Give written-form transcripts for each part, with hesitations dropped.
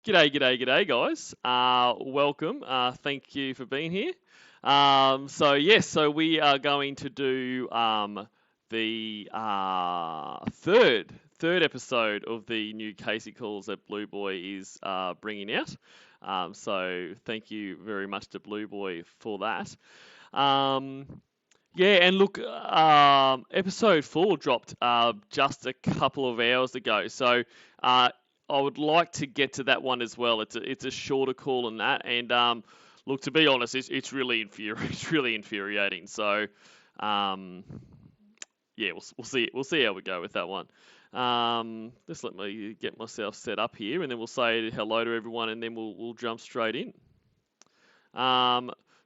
G'day, guys. Welcome. Thank you for being here. So we are going to do the third episode of the new Casey calls that Blue Boy is bringing out. So thank you very much to Blue Boy for that. Yeah, and look, episode 4 dropped just a couple of hours ago. So I would like to get to that one as well. It's a shorter call than that, and look, to be honest, it's really infuriating. So yeah, we'll see how we go with that one. Just let me get myself set up here, and then we'll say hello to everyone, and then we'll jump straight in.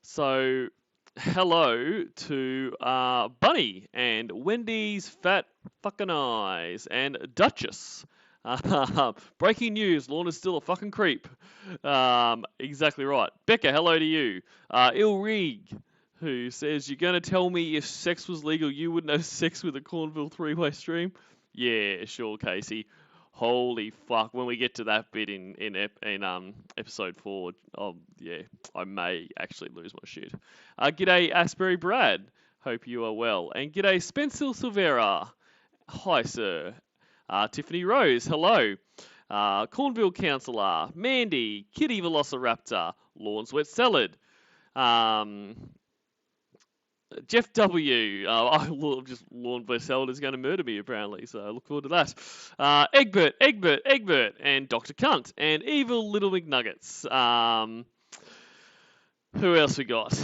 So hello to Bunny and Wendy's fat fucking eyes and Duchess. Breaking news, Lorna's still a fucking creep. Exactly right. Becca, hello to you. Ilrig, who says, you're going to tell me if sex was legal, you wouldn't have sex with a Cornville three-way stream? Yeah, sure, Casey. Holy fuck! When we get to that bit in episode 4, yeah, I may actually lose my shit. G'day Asbury Brad, hope you are well, and g'day Spencer Silvera. Hi sir. Tiffany Rose, hello. Cornville Councillor, Mandy, Kitty Velociraptor, Lawns Wet Salad. Jeff W. Just Lawn Salad is going to murder me apparently, so I look forward to that. Egbert, and Dr. Cunt, and Evil Little McNuggets. Who else we got?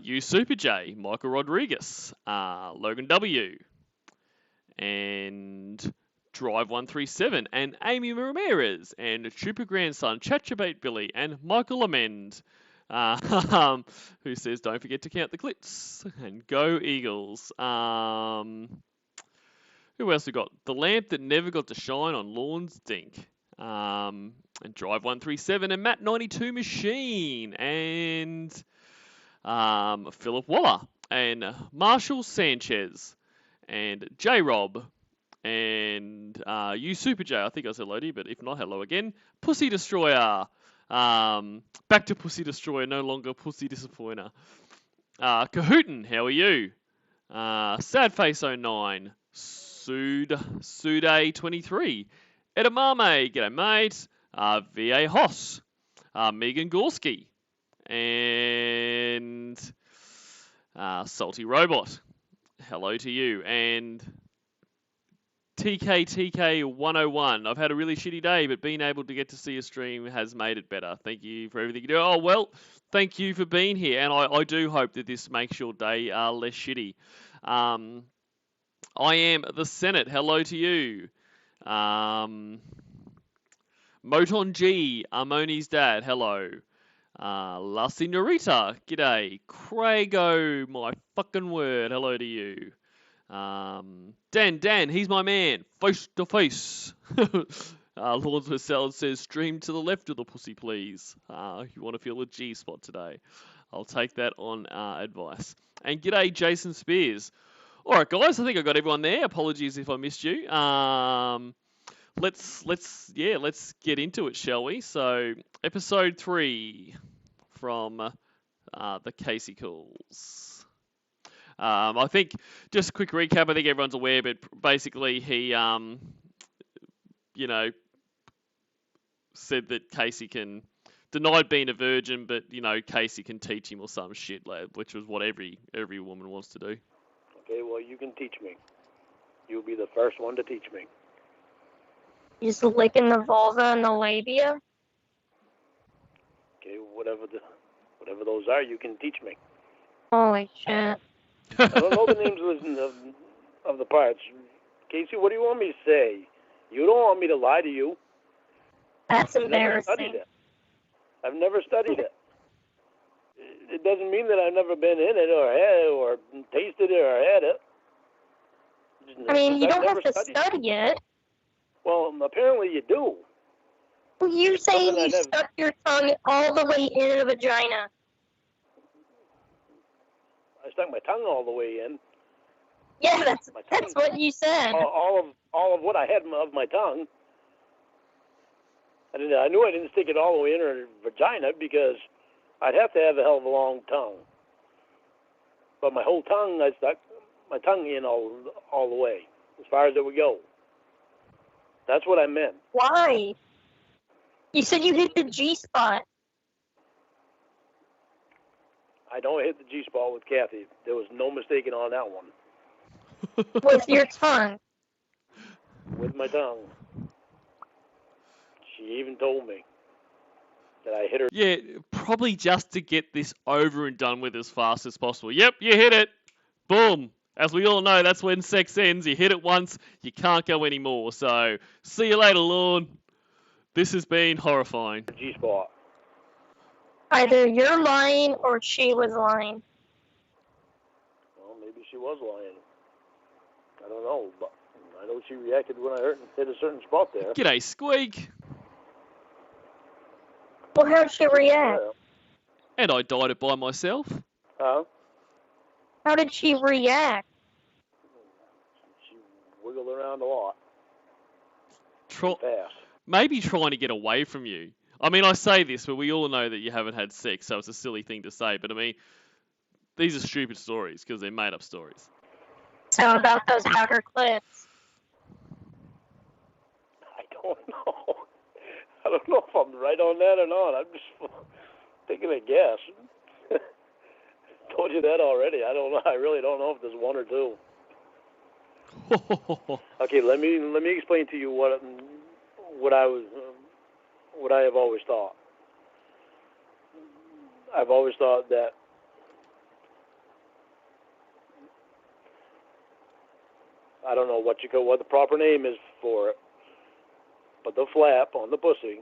You Super J, Michael Rodriguez, Logan W, and Drive 137, and Amy Ramirez, and Trooper Grandson, Chatchabate Billy, and Michael Amend. Who says, don't forget to count the clits, and go Eagles. Who else we got? The lamp that never got to shine on Lawns Dink. And Drive 137, and Matt 92 Machine, and Philip Waller, and Marshall Sanchez, and J-Rob, and you Super J. I think I said hello to you, but if not, hello again. Pussy Destroyer. Back to Pussy Destroyer, no longer Pussy Disappointer. Kahootin, how are you? Sadface09, Sude23, Edamame, g'day mate. VA Hoss, Megan Gorski, and Salty Robot, hello to you, and TK101. I've had a really shitty day, but being able to get to see a stream has made it better. Thank you for everything you do. Oh, well, thank you for being here, and I do hope that this makes your day less shitty. I am the Senate. Hello to you. Moton G, Armoni's dad. Hello. La Senorita. G'day. Craigo, my fucking word. Hello to you. Dan, he's my man. Face to face. Lawns Marcel says, stream to the left of the pussy, please. You want to feel a G spot today. I'll take that on advice. And g'day, Jason Spears. All right, guys, I think I got everyone there. Apologies if I missed you. Let's get into it, shall we? So, episode 3 from the Casey Calls. I think, just a quick recap, I think everyone's aware, but basically he, said that Casey denied being a virgin, but, Casey can teach him or some shit, which was what every woman wants to do. Okay, well, you can teach me. You'll be the first one to teach me. Just licking the vulva and the labia? Okay, whatever those are, you can teach me. Holy shit. I don't know the names of the parts. Casey, what do you want me to say? You don't want me to lie to you. That's embarrassing. I've never studied it. It doesn't mean that I've never been in it or had it or tasted it or had it. I mean, you don't have to study it. Well, apparently you do. Well, you're saying you stuck your tongue all the way in a vagina. I stuck my tongue all the way in. Yeah, that's what you said. All of what I had of my tongue. I knew I didn't stick it all the way in her vagina because I'd have to have a hell of a long tongue. But my whole tongue, I stuck my tongue in all the way, as far as it would go. That's what I meant. Why? You said you hit the G-spot. I don't hit the G-spot with Kathy. There was no mistaking on that one. With your tongue. With my tongue. She even told me that I hit her. Yeah, probably just to get this over and done with as fast as possible. Yep, you hit it. Boom. As we all know, that's when sex ends. You hit it once, you can't go anymore. So, see you later, Lorne. This has been horrifying. G-spot. Either you're lying or she was lying. Well, maybe she was lying. I don't know, but I know she reacted when I hit a certain spot there. G'day, Squeak. Well, how'd she react? Yeah. And I dyed it by myself. Huh? How did she react? She wiggled around a lot. Fast. Maybe trying to get away from you. I mean, I say this, but we all know that you haven't had sex, so it's a silly thing to say. But I mean, these are stupid stories because they're made-up stories. So about those outer clips. I don't know. I don't know if I'm right on that or not. I'm just taking a guess. Told you that already. I don't know. I really don't know if there's one or two. Okay, let me explain to you what I have always thought. I've always thought that I don't know what the proper name is for it, but the flap on the pussy,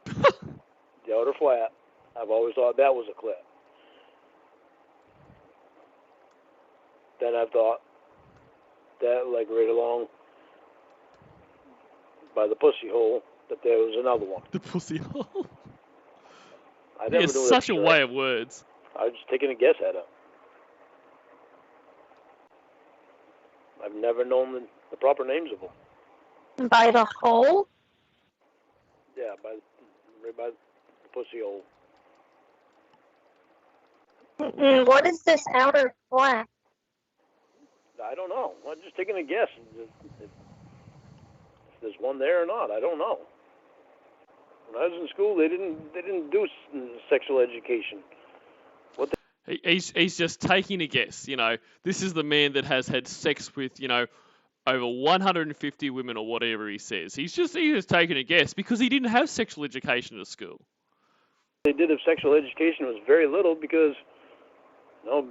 the outer flap, I've always thought that was a clip. Then I've thought that, like right along by the pussy hole, that there was another one. The pussy hole. I never It's knew such that a for way sure. of words. I was just taking a guess at it. I've never known the proper names of them. By the hole? Yeah, right by the pussy hole. What is this outer flap? I don't know. I'm just taking a guess. If there's one there or not, I don't know. When I was in school, they didn't do sexual education. He's just taking a guess. You know, this is the man that has had sex with, you know, over 150 women or whatever he says. He's just taking a guess because he didn't have sexual education at school. They did of sexual education was very little because, you know,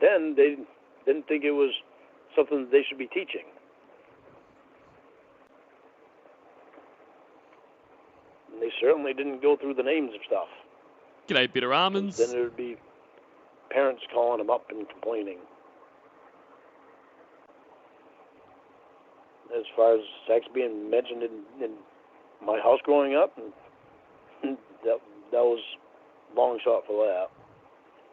then they didn't think it was something that they should be teaching. And they certainly didn't go through the names of stuff. G'day, bitter almonds. Then there would be parents calling them up and complaining. As far as sex being mentioned in my house growing up, that was long shot for that.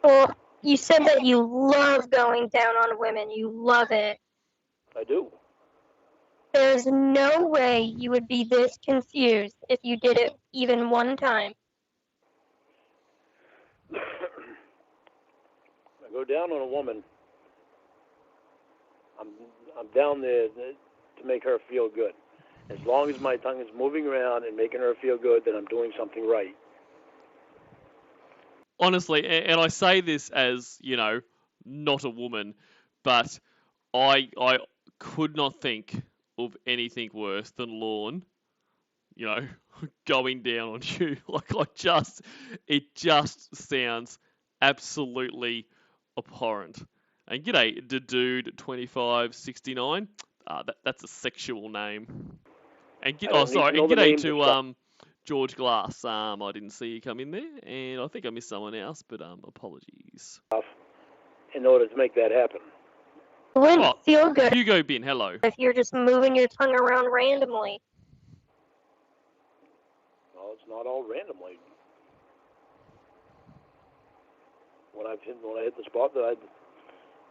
Well, you said that you love going down on women. You love it. I do. There's no way you would be this confused if you did it even one time. I go down on a woman. I'm down there to make her feel good. As long as my tongue is moving around and making her feel good, then I'm doing something right. Honestly, and I say this as, you know, not a woman, but I could not think of anything worse than Lorne, you know, going down on you. Like, it just sounds absolutely abhorrent. And g'day, the dude 2569. That's a sexual name. And g'day to George Glass. I didn't see you come in there, and I think I missed someone else, but apologies. In order to make that happen. It wouldn't feel good Hugo Bin, hello. if you're just moving your tongue around randomly. Well, it's not all randomly. When I hit the spot that I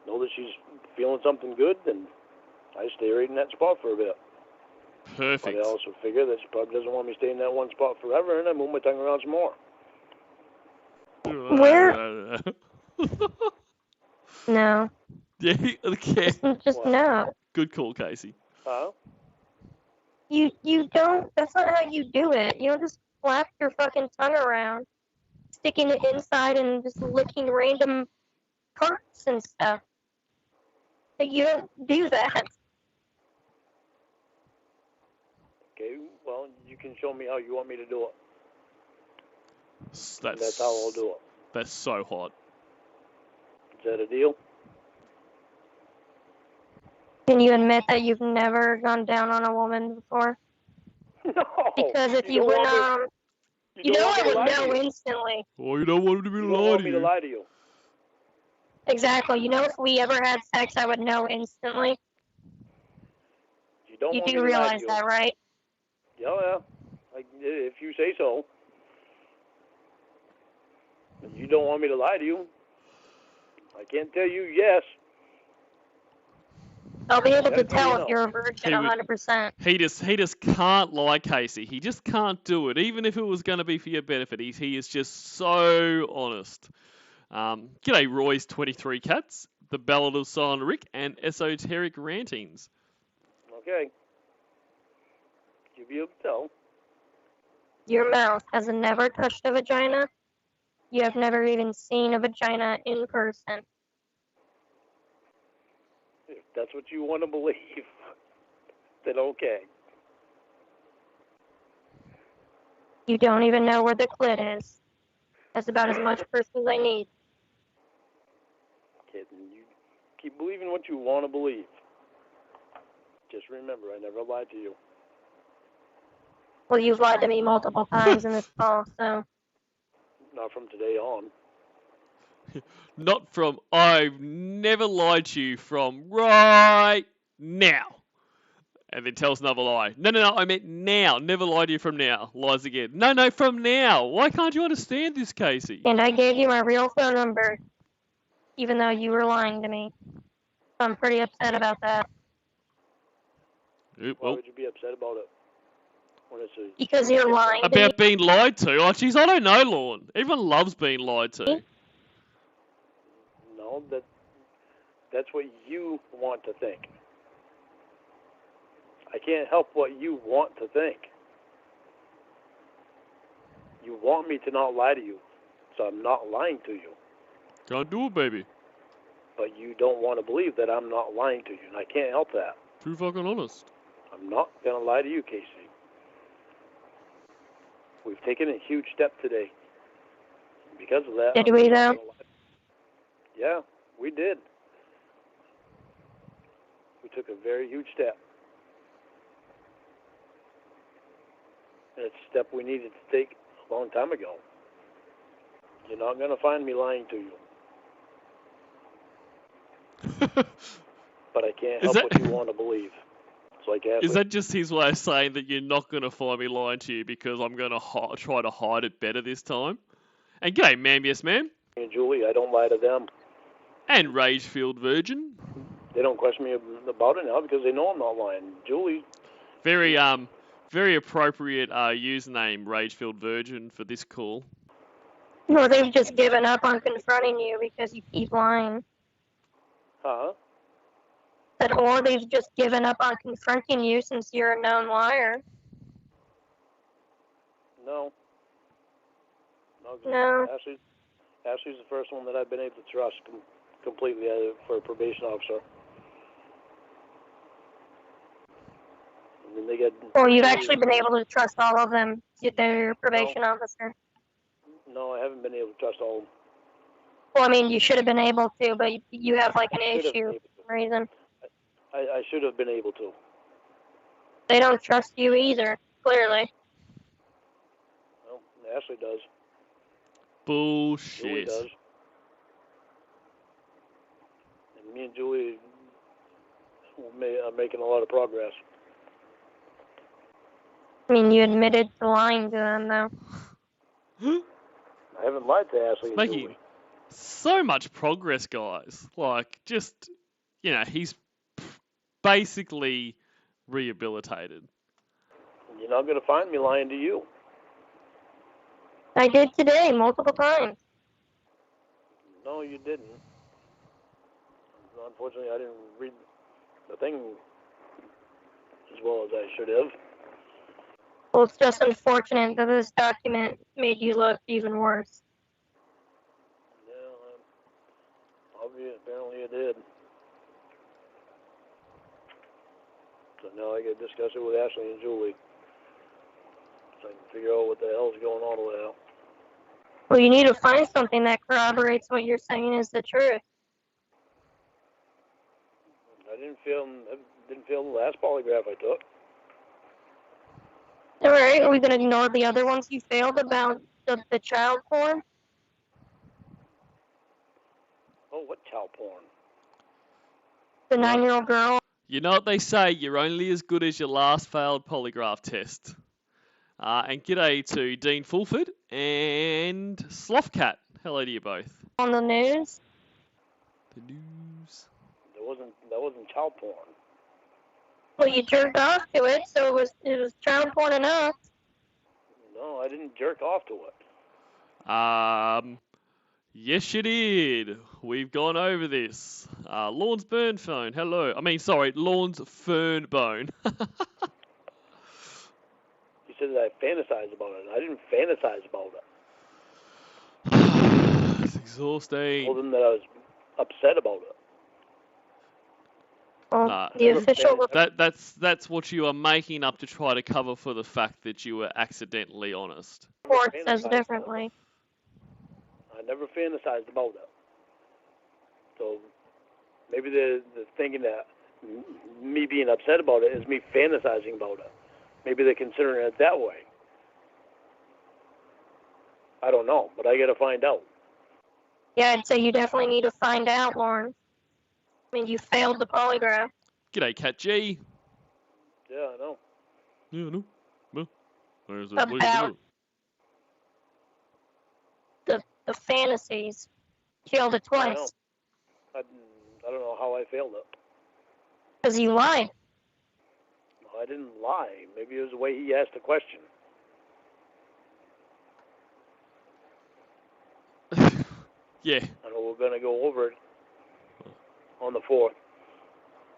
know that she's feeling something good, then I stay right in that spot for a bit. But Perfect. I also figure that she probably doesn't want me to stay in that one spot forever, and I move my tongue around some more. Where? No. Yeah, okay. Just What? no. Good call, Casey. Huh? You don't. That's not how you do it. You don't just flap your fucking tongue around, sticking it inside and just licking random parts and stuff. Like, you don't do that. Okay, well, you can show me how you want me to do it. And That's that's how I'll do it. That's so hot. Is that a deal? Can you admit that you've never gone down on a woman before? No. Because if you don't went want me- on, you don't know want I me to would lie to know you. instantly. Oh, you don't want him to be You don't lie want to me to you. lie to you. Exactly. You know, if we ever had sex, I would know instantly. You don't You want do me to lie realize to you. that, right? Yeah. Like, if you say so. You don't want me to lie to you. I can't tell you yes. I'll be able Gotta to tell you tell no. if you're a virgin He would- 100%. He just can't lie, Casey. He just can't do it, even if it was going to be for your benefit. He is just so honest. G'day, Roy's 23 Cats, The Ballad of Silent Rick, and Esoteric Rantings. Okay. You'll be able to tell. Your mouth has never touched a vagina. You have never even seen a vagina in person. If that's what you want to believe, then okay. You don't even know where the clit is. That's about as much proof as I need. Kitten, you keep believing what you want to believe. Just remember, I never lied to you. Well, you've lied to me multiple times in this call, so Not from today on. Not from I've never lied to you from right now. And then tells another lie. No, I meant now. Never lied to you from now. Lies again. No, from now. Why can't you understand this, Casey? and I gave you my real phone number, even though you were lying to me. So I'm pretty upset about that. Why would you be upset about it? When it's a Because you're lying to me. About being lied to? Oh, jeez, I don't know, Lorne. Everyone loves being lied to. No, that's what you want to think. I can't help what you want to think. You want me to not lie to you, so I'm not lying to you. Can't do it, baby. But you don't want to believe that I'm not lying to you, and I can't help that. Too fucking honest. I'm not going to lie to you, Casey. We've taken a huge step today. Because of that, Did we, though? Yeah, we did. We took a very huge step. And it's a step we needed to take a long time ago. You're not going to find me lying to you. But I can't help what you want to believe. It's like Ashley. Is that just his way of saying that you're not going to find me lying to you because I'm going to try to hide it better this time? And g'day, ma'am, yes, ma'am. And Julie, I don't lie to them. And Ragefield Virgin. They don't question me about it now because they know I'm not lying. Julie. Very appropriate username, Ragefield Virgin, for this call. Well, they've just given up on confronting you because you keep lying. Huh? Or they've just given up on confronting you since you're a known liar. No. No. Ashley's the first one that I've been able to trust completely for a probation officer. And then they get. Well, you've actually been able to trust all of them. They're your probation officer. No, I haven't been able to trust all of them. Well, I mean, you should have been able to, but you have like an issue for some reason. I should have been able to. They don't trust you either, clearly. Well, Ashley does. Bullshit. Julie does. And me and Julie are making a lot of progress. I mean, you admitted to lying to them, though. I haven't lied to Ashley and Making Julie. so much progress, guys. Like, just, he's basically rehabilitated. You're not going to find me lying to you. I did today, multiple times. No, you didn't. Unfortunately, I didn't read the thing as well as I should have. Well, it's just unfortunate that this document made you look even worse. Yeah, apparently it did. So now I got to discuss it with Ashley and Julie, so I can figure out what the hell's going on with that. Well, you need to find something that corroborates what you're saying is the truth. I didn't fail the last polygraph I took. All right, are we going to ignore the other ones you failed about the child porn? Oh, what child porn? The 9-year-old girl? You know what they say, you're only as good as your last failed polygraph test. And g'day to Dean Fulford and Slothcat. Hello to you both. On the news? The news. That wasn't child porn. Well, you jerked off to it, so it was child porn enough. No, I didn't jerk off to it. Yes, you did. We've gone over this. Lawns Burn Phone. Hello. Lawns Fern Bone. You said that I fantasized about it. I didn't fantasize about it. It's exhausting. I told them that I was upset about it. Well, the official... That's what you are making up to try to cover for the fact that you were accidentally honest. Report says differently. I never fantasized about it. So maybe they're thinking that me being upset about it is me fantasizing about it. Maybe they're considering it that way. I don't know, but I got to find out. Yeah, I'd say you definitely need to find out, Lauren. I mean, you failed the polygraph. G'day, Cat G. Yeah, I know. Yeah, I know. Well, there's a About the fantasies. Failed it twice. I don't know how I failed it. Because you lied. No, I didn't lie. Maybe it was the way he asked the question. Yeah. I know we're going to go over it on the 4th.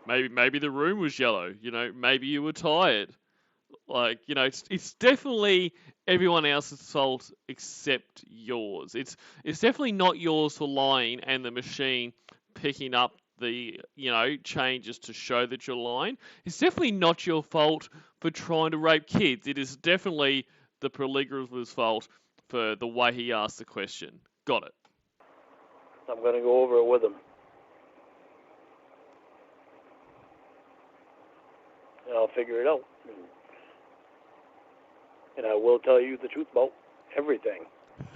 Maybe the room was yellow. Maybe you were tired. It's definitely everyone else's fault except yours. It's definitely not yours for lying and the machine picking up the, changes to show that you're lying. It's definitely not your fault for trying to rape kids. It is definitely the polygrapher's fault for the way he asked the question. Got it. I'm going to go over it with him. And I'll figure it out. And I will tell you the truth about everything. /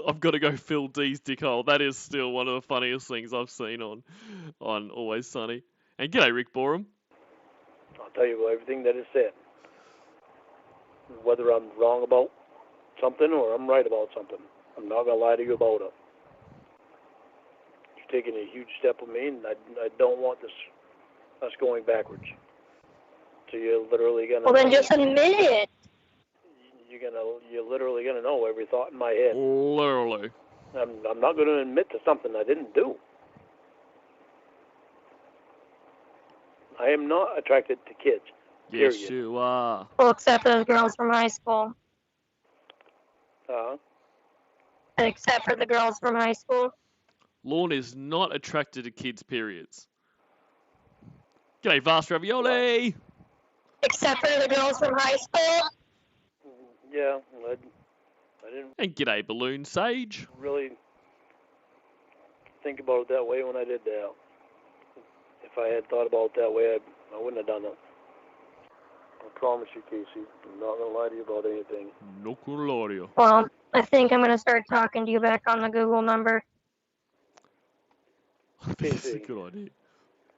I've got to go fill D's dick hole. That is still one of the funniest things I've seen on Always Sunny. And g'day, Rick Borum. I'll tell you everything that is said. Whether I'm wrong about something or I'm right about something. I'm not going to lie to you about it. You're taking a huge step with me, and I don't want us going backwards. So you're literally going to... Well, then just admit it. You're literally going to know every thought in my head. Literally. I'm not going to admit to something I didn't do. I am not attracted to kids. Period. Yes, you are. Well, except for the girls from high school. Except for the girls from high school. Lorne is not attracted to kids, periods. G'day, Vast Ravioli! Except for the girls from high school? Yeah, I didn't... And g'day, Balloon Sage. Really think about it that way when I did that. If I had thought about it that way, I wouldn't have done it. I promise you, Casey, I'm not going to lie to you about anything. No gonna lie to you. Well, I think I'm going to start talking to you back on the Google number. That's a good idea.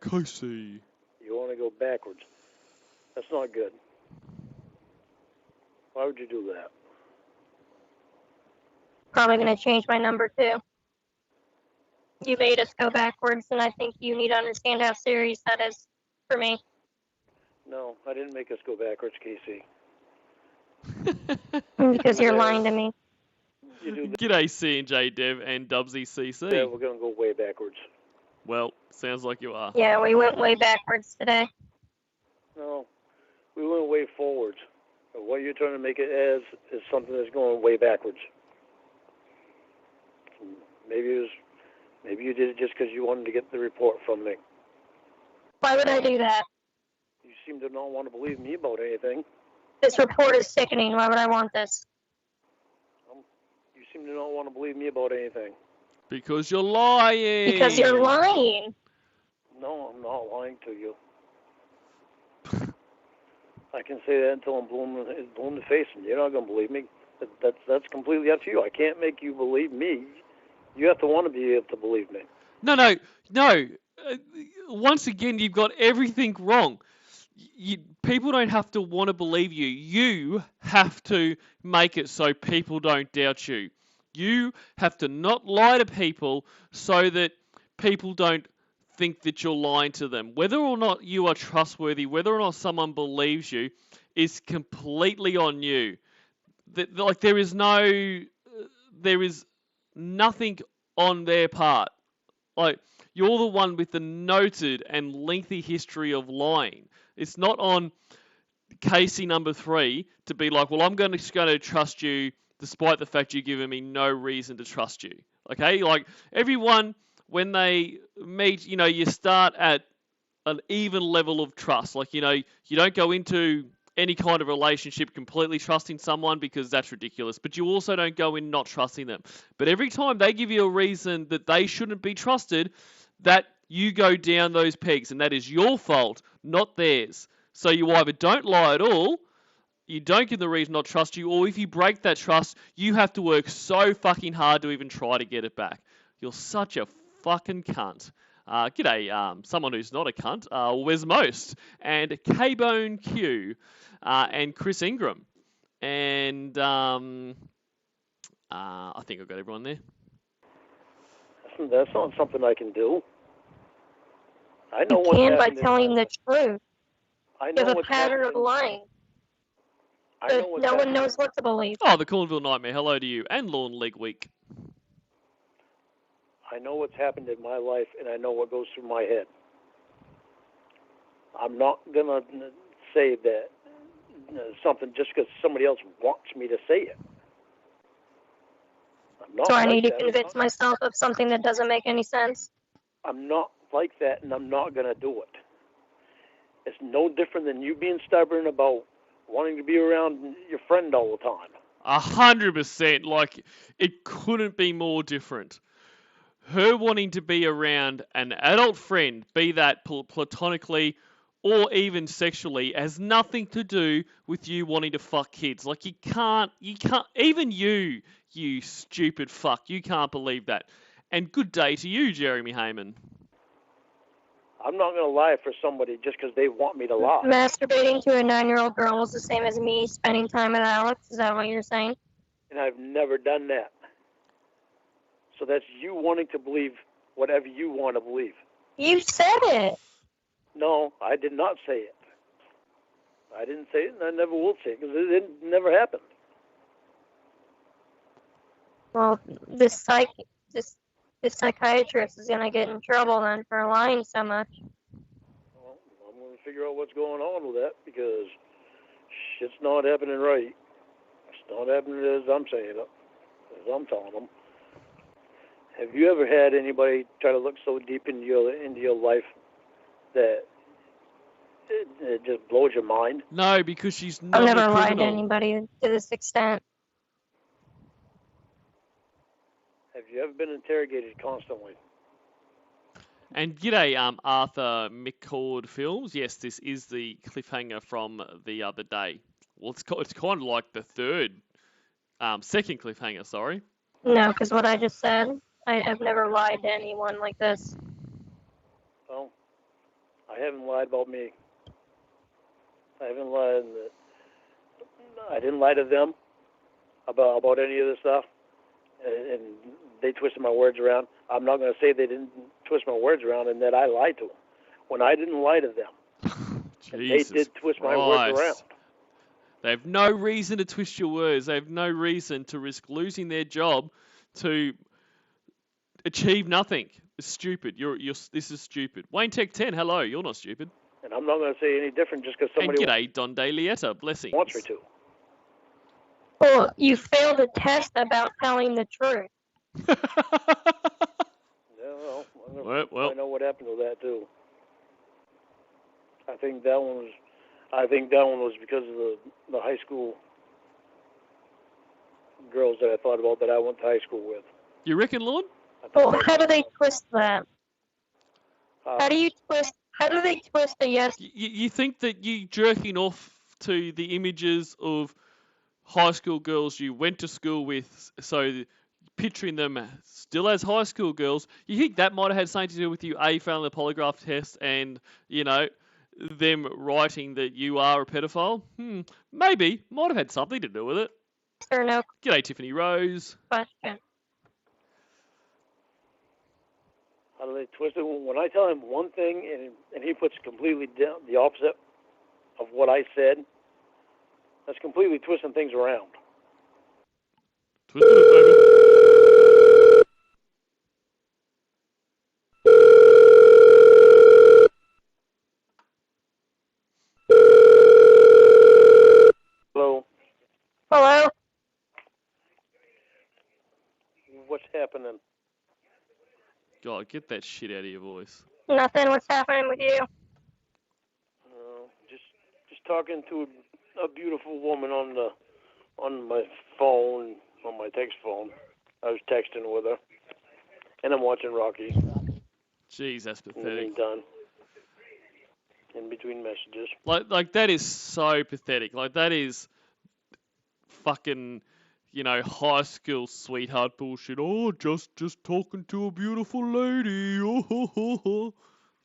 Casey. You want to go backwards. That's not good. Why would you do that? Probably going to change my number, too. You made us go backwards, and I think you need to understand how serious that is for me. No, I didn't make us go backwards, Casey. Because you're lying to me. You do G'day, C&J Dev and Dubsy CC. that, we're going to go way backwards. Well, sounds like you are. Yeah, we went way backwards today. No, we went way forwards. What you're trying to make it as is something that's going way backwards. Maybe you did it just because you wanted to get the report from me. Why would I do that? You seem to not want to believe me about anything. This report is sickening. Why would I want this? You seem to not want to believe me about anything. Because you're lying. Because you're lying. No, I'm not lying to you. I can say that until I'm blue in the face, and you're not going to believe me. That's completely up to you. I can't make you believe me. You have to want to be able to believe me. No. Once again, you've got everything wrong. People don't have to want to believe you. You have to make it so people don't doubt you. You have to not lie to people so that people don't think that you're lying to them. Whether or not you are trustworthy, whether or not someone believes you, is completely on you. There is nothing on their part. Like, you're the one with the noted and lengthy history of lying. It's not on Casey number 3 to be like, well, I'm just going to trust you despite the fact you've given me no reason to trust you. Okay? Like, everyone, when they meet, you start at an even level of trust. Like, you don't go into any kind of relationship completely trusting someone because that's ridiculous. But you also don't go in not trusting them. But every time they give you a reason that they shouldn't be trusted, that you go down those pegs. And that is your fault, not theirs. So you either don't lie at all, you don't give the reason not trust you, or if you break that trust, you have to work so fucking hard to even try to get it back. You're such a fucking cunt. G'day, someone who's not a cunt, Wes Most, and K-Bone Q, and Chris Ingram. And I think I've got everyone there. That's not something I can do. I know You can by telling the truth. I You know have a what's pattern of happening. lying. I know But what's no one happening. knows what to believe. Oh, the Cornville Nightmare, hello to you, and Lawn League Week. I know what's happened in my life, and I know what goes through my head. I'm not going to say that something just because somebody else wants me to say it. I'm not So I like need to that. convince myself of something that doesn't make any sense. I'm not like that, and I'm not going to do it. It's no different than you being stubborn about wanting to be around your friend all the time. 100%. Like, it couldn't be more different. Her wanting to be around an adult friend, be that platonically or even sexually, has nothing to do with you wanting to fuck kids. Like, you can't, even you stupid fuck, you can't believe that. And good day to you, Jeremy Heyman. I'm not going to lie for somebody just because they want me to lie. Masturbating to a 9-year-old girl is the same as me spending time with Alex. Is that what you're saying? And I've never done that. So that's you wanting to believe whatever you want to believe. You said it. No, I did not say it. I didn't say it, and I never will say it, because it never happened. Well, this psychiatrist is going to get in trouble then for lying so much. Well, I'm going to figure out what's going on with that, because shit's not happening right. It's not happening as I'm saying it, as I'm telling them. Have you ever had anybody try to look so deep into your life that it just blows your mind? No, because she's not I've never a lied to criminal. anybody to this extent. Have you ever been interrogated constantly? And g'day, Arthur McCord Films. Yes, this is the cliffhanger from the other day. Well, it's kind of like the second cliffhanger, sorry. No, because what I just said, I've never lied to anyone like this. Well, I haven't lied about me. I haven't lied. I didn't lie to them about any of this stuff, and they twisted my words around. I'm not going to say they didn't twist my words around and that I lied to them when I didn't lie to them. Jesus they did twist my words around. Christ. They have no reason to twist your words. They have no reason to risk losing their job to achieve nothing. It's stupid. This is stupid. Wayne Tech 10, hello. You're not stupid. And I'm not going to say any different just because And somebody g'day, Don De Lieta. Blessings. wants me to. Well, you failed a test about telling the truth. Yeah, well, Well. I know what happened to that too. I think that one was because of the high school girls that I thought about that I went to high school with. You reckon, Lord? Well, how do they twist that? How do they twist a yes? You think that you jerking off to the images of high school girls you went to school with, so picturing them still as high school girls, you think that might have had something to do with you failing the polygraph test and, them writing that you are a pedophile? Maybe. Might have had something to do with it. Or no G'day, Tiffany Rose. question. How do they twist it? When I tell him one thing and he puts completely the opposite of what I said, that's completely twisting things around. Twisted it, baby. Hello? Hello? What's happening? God, get that shit out of your voice. Nothing. What's happening with you? Just talking to a beautiful woman on my phone, on my text phone. I was texting with her, and I'm watching Rocky. Jeez, that's In the pathetic. meantime, in between messages. Like that is so pathetic. Like that is fucking, high school sweetheart bullshit. Oh, just talking to a beautiful lady. Oh.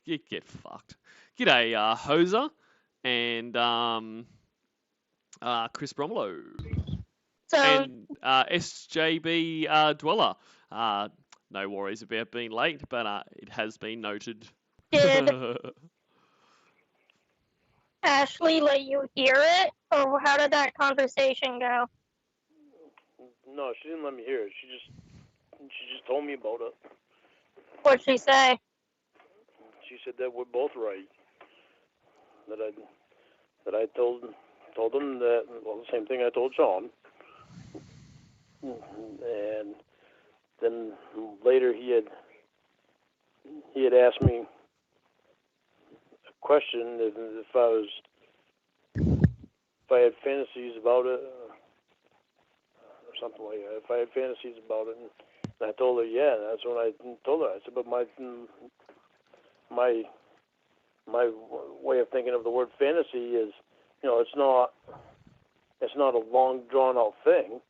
Get fucked. G'day, Hoser and Chris Bromlow. So, And SJB Dweller. No worries about being late, but it has been noted. did Ashley let you hear it, or how did that conversation go? No, she didn't let me hear it. She just told me about it. What'd she say? She said that we're both right. That I told him that, well, the same thing I told Sean. And then later he had asked me a question if I had fantasies about it or something like that. If I had fantasies about it, and I told her, yeah. That's when I told her. I said, but my way of thinking of the word fantasy is, it's not a long drawn out thing.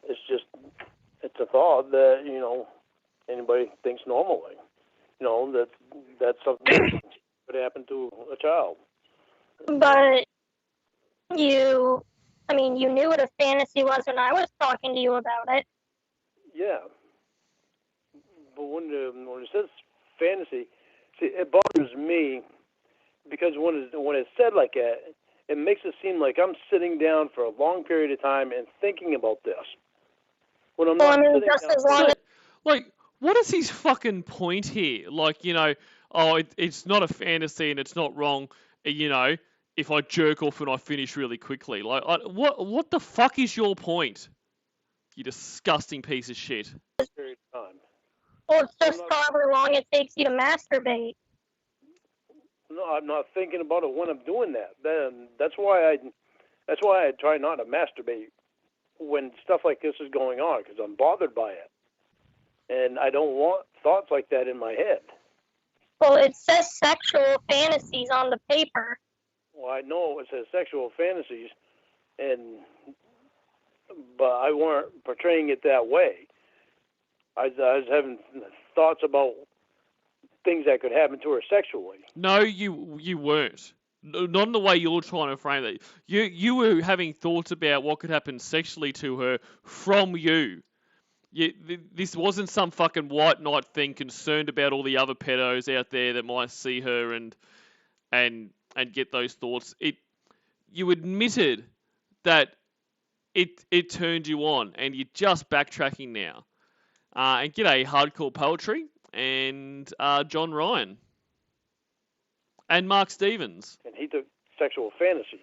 It's a thought that, anybody thinks normally. That's something that could happen to a child. But you knew what a fantasy was when I was talking to you about it. Yeah. But when it says fantasy, see, it bothers me because when it's said like that, it makes it seem like I'm sitting down for a long period of time and thinking about this. When I'm not sitting just down. as long as Like, what is his fucking point here? Like, it's not a fantasy and it's not wrong, if I jerk off and I finish really quickly. Like, what the fuck is your point? You disgusting piece of shit. Period of time. well, it's just however long it takes you to masturbate. No, I'm not thinking about it when I'm doing that. Then that's why I try not to masturbate when stuff like this is going on, because I'm bothered by it, and I don't want thoughts like that in my head. Well, it says sexual fantasies on the paper. Well, I know it says sexual fantasies, but I weren't portraying it that way. I was having thoughts about things that could happen to her sexually. No, you weren't. Not in the way you're trying to frame it. You were having thoughts about what could happen sexually to her from you. This wasn't some fucking white knight thing concerned about all the other pedos out there that might see her and and get those thoughts, you admitted that it turned you on, and you're just backtracking now. And g'day, Hardcore Poetry, and John Ryan, and Mark Stevens. And he took sexual fantasies.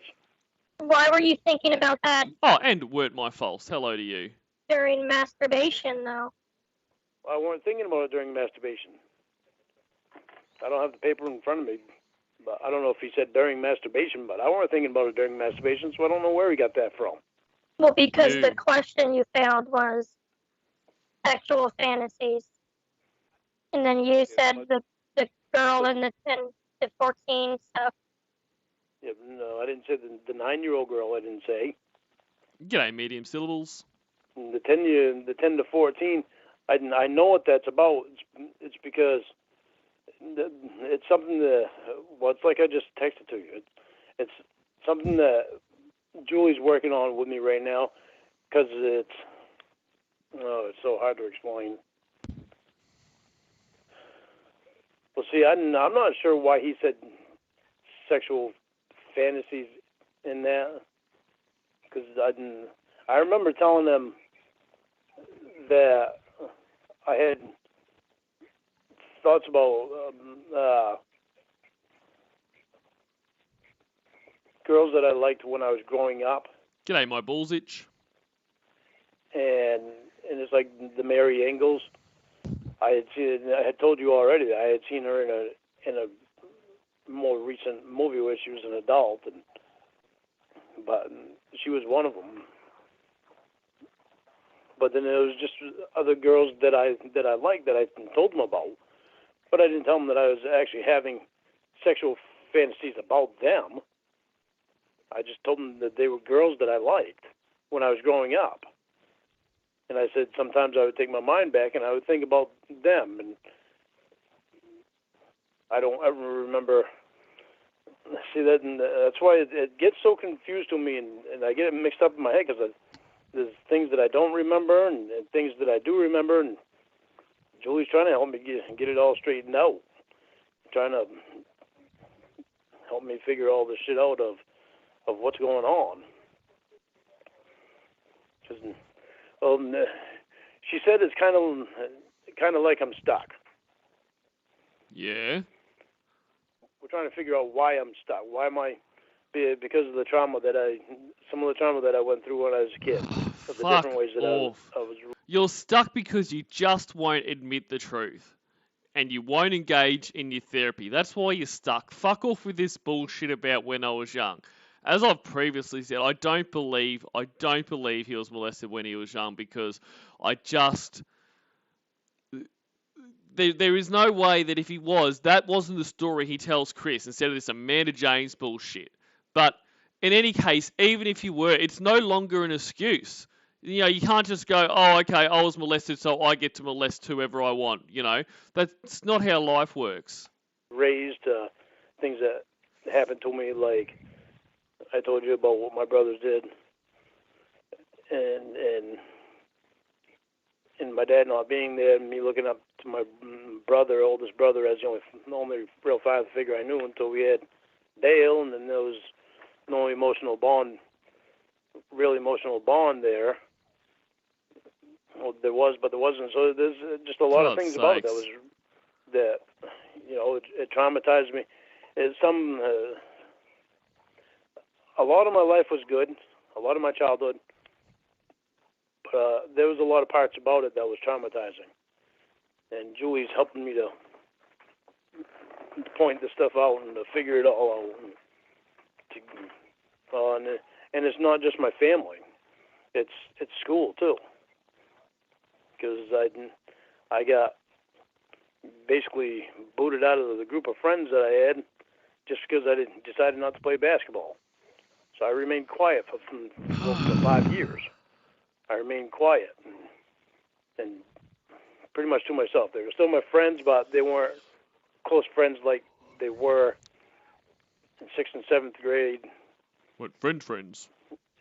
Why were you thinking about that Oh, and weren't my faults. Hello to you. during masturbation, though? I weren't thinking about it during masturbation. I don't have the paper in front of me, but I don't know if he said during masturbation, but I weren't thinking about it during masturbation, so I don't know where he got that from. Well, because You. the question you found was sexual fantasies. And then you said the girl and the 10 to 14 stuff. Yeah, no, I didn't say the 9-year-old girl. I didn't say G'day, medium syllables. the 10 to 14. I know what that's about. It's because it's something that, well, it's like I just texted to you. It's something that Julie's working on with me right now, because it's so hard to explain. Well, see, I'm not sure why he said sexual fantasies in that, because I remember telling them that I had thoughts about girls that I liked when I was growing up, G'day, my balls itch. and it's like the Mary Engels. I had told you already that I had seen her in a more recent movie where she was an adult, but she was one of them. But then there was just other girls that I liked that I told them about, but I didn't tell them that I was actually having sexual fantasies about them. I just told them that they were girls that I liked when I was growing up. And I said sometimes I would take my mind back and I would think about them. And I don't ever remember. See, that's why it gets so confused to me, and I get it mixed up in my head, because there's things that I don't remember and things that I do remember. And Julie's trying to help me get it all straightened out, trying to help me figure all this shit out of what's going on. She said it's kind of like I'm stuck. Yeah. We're trying to figure out why I'm stuck. Why am I? Because of some of the trauma that I went through when I was a kid. Of the Fuck different ways that off. I was. You're stuck because you just won't admit the truth. And you won't engage in your therapy. That's why you're stuck. Fuck off with this bullshit about when I was young. As I've previously said, I don't believe he was molested when he was young, because there is no way that if he was, that wasn't the story he tells Chris, instead of this Amanda James bullshit. But in any case, even if you were, it's no longer an excuse. You know, you can't just go, oh, okay, I was molested, so I get to molest whoever I want. You know, that's not how life works. Raised things that happened to me, like I told you about what my brothers did, and my dad not being there, and me looking up to my oldest brother, as the only real father figure I knew until we had Dale, and then there was no real emotional bond there. Well, there was, but there wasn't. So there's just a lot of things about it that it traumatized me. A lot of my life was good, a lot of my childhood, but there was a lot of parts about it that was traumatizing. And Julie's helping me to point this stuff out and to figure it all out. And it's not just my family; it's school too. Because I got basically booted out of the group of friends that I had just because I decided not to play basketball. So I remained quiet for 5 years. I remained quiet and pretty much to myself. They were still my friends, but they weren't close friends like they were in 6th and 7th grade. What, friends?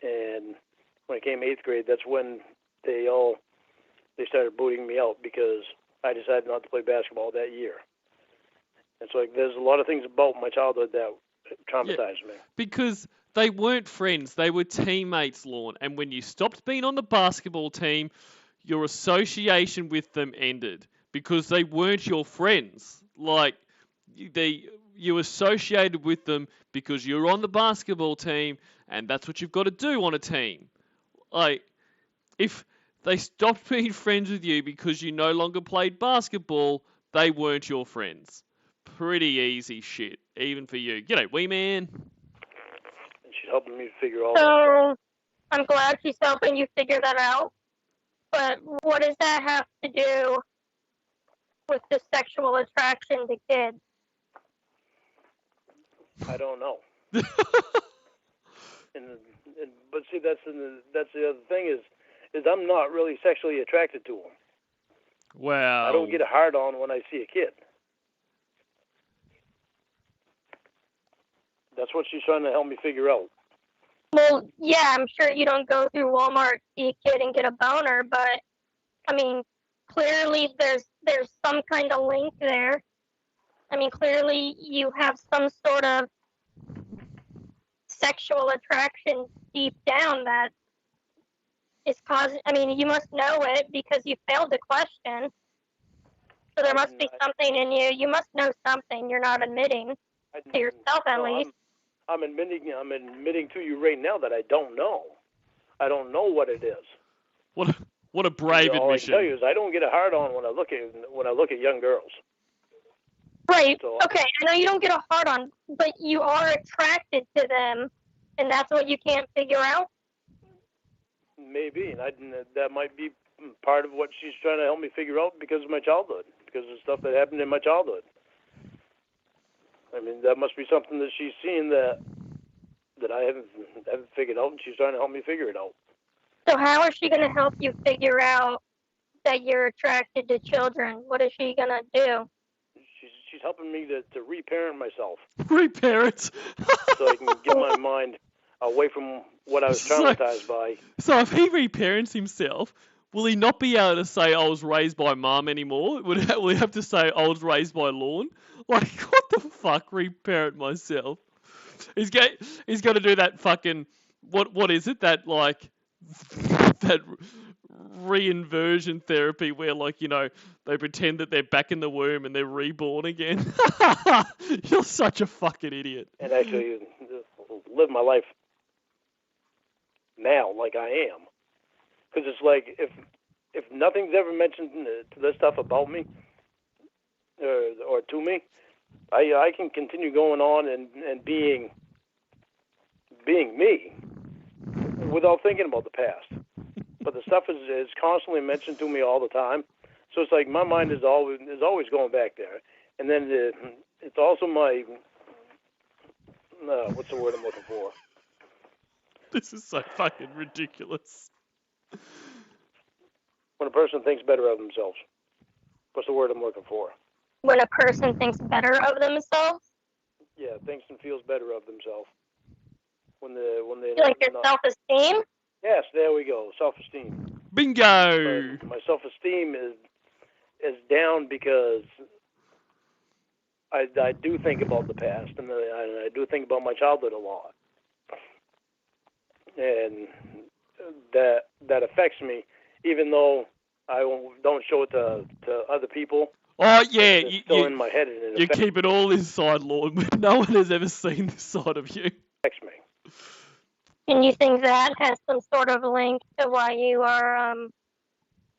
And when I came 8th grade, that's when they started booting me out because I decided not to play basketball that year. And so there's a lot of things about my childhood that traumatized me. Because they weren't friends, they were teammates, Lorne. And when you stopped being on the basketball team, your association with them ended because they weren't your friends. Like you associated with them because you're on the basketball team, and that's what you've got to do on a team. Like if they stopped being friends with you because you no longer played basketball, they weren't your friends. Pretty easy shit, even for you. G'day, wee man. And she's helping me figure all that. So I'm glad she's helping you figure that out. But what does that have to do with the sexual attraction to kids? I don't know. But see, that's the other thing is I'm not really sexually attracted to them. Well, I don't get a hard on when I see a kid. That's what she's trying to help me figure out. Well, yeah, I'm sure you don't go through Walmart, see a kid, and get a boner, but I mean, clearly there's some kind of link there. I mean, clearly you have some sort of sexual attraction deep down that is causing. I mean, you must know it because you failed the question. So there must be something in you. You must know something you're not admitting to yourself, at least. I'm admitting to you right now that I don't know. I don't know what it is. What a brave all admission. All I can tell you is I don't get a hard on when I look at young girls. Right. So, okay. I know you don't get a hard on, but you are attracted to them, and that's what you can't figure out. Maybe, and that might be part of what she's trying to help me figure out because of my childhood, because of stuff that happened in my childhood. I mean, that must be something that she's seen that I haven't figured out, and she's trying to help me figure it out. So how is she going to help you figure out that you're attracted to children? What is she going to do? She's helping me to reparent myself. Reparent? So I can get my mind away from what I was traumatized by. So if he reparents himself, will he not be able to say I was raised by mum anymore? Will he have to say I was raised by Lorne? Like, what the fuck, reparent myself? He's going to do that fucking, what is it? That, like, that reinversion therapy where, like, you know, they pretend that they're back in the womb and they're reborn again. You're such a fucking idiot. And actually live my life now like I am. Because it's like, if nothing's ever mentioned to this stuff about me or to me, I can continue going on and being me without thinking about the past. But the stuff is constantly mentioned to me all the time. So it's like my mind is always going back there. And then it's also my, what's the word I'm looking for? This is so fucking ridiculous. When a person thinks better of themselves. What's the word I'm looking for? When a person thinks better of themselves? Yeah, thinks and feels better of themselves. When they like your self-esteem? Yes, there we go. Self-esteem. Bingo. But my self-esteem is down because I do think about the past and I do think about my childhood a lot, and that affects me, even though I don't show it to other people. Oh yeah, it's still in my head. And you keep it all inside, Lord. No one has ever seen this side of you. Affects me. And you think that has some sort of link to why you are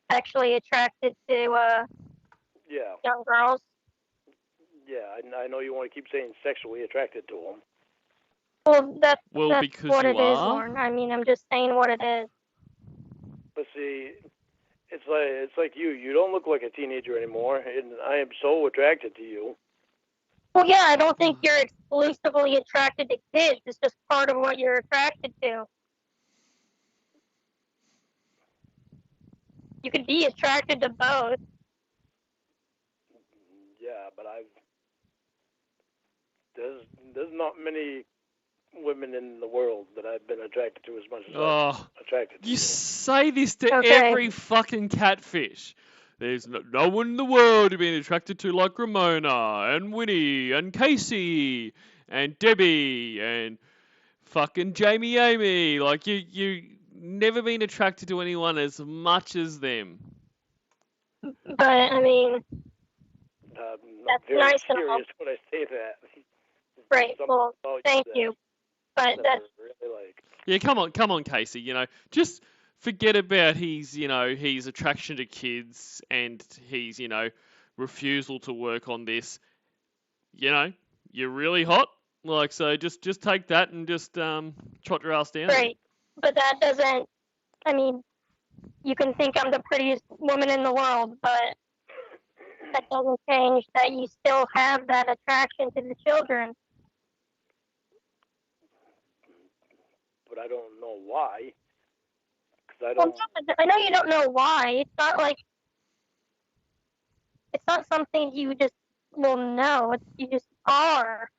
actually attracted to young girls? Yeah, I know you want to keep saying sexually attracted to them. Well, that's because what you it are? is, Lauren. I mean, I'm just saying what it is. But see, it's like you don't look like a teenager anymore, and I am so attracted to you. Well, yeah, I don't think you're exclusively attracted to kids. It's just part of what you're attracted to. You could be attracted to both. Yeah, but there's not many women in the world that I've been attracted to as much as I'm attracted to you. You say this to every fucking catfish. There's no one in the world you've been attracted to like Ramona and Winnie and Casey and Debbie and fucking Jamie Amy. Like you never been attracted to anyone as much as them. But I mean, I'm that's very nice and all. serious when I say that. Right. Something Well, about thank that you. But that that's I really like. Yeah, come on, Casey. Just forget about his attraction to kids and his refusal to work on this. You're really hot. Like, so just take that and just trot your ass down there. right. But that doesn't. I mean, you can think I'm the prettiest woman in the world, but that doesn't change that you still have that attraction to the children. But I don't know why. Because Well, I know you don't know why. It's not something you just will know. You just are.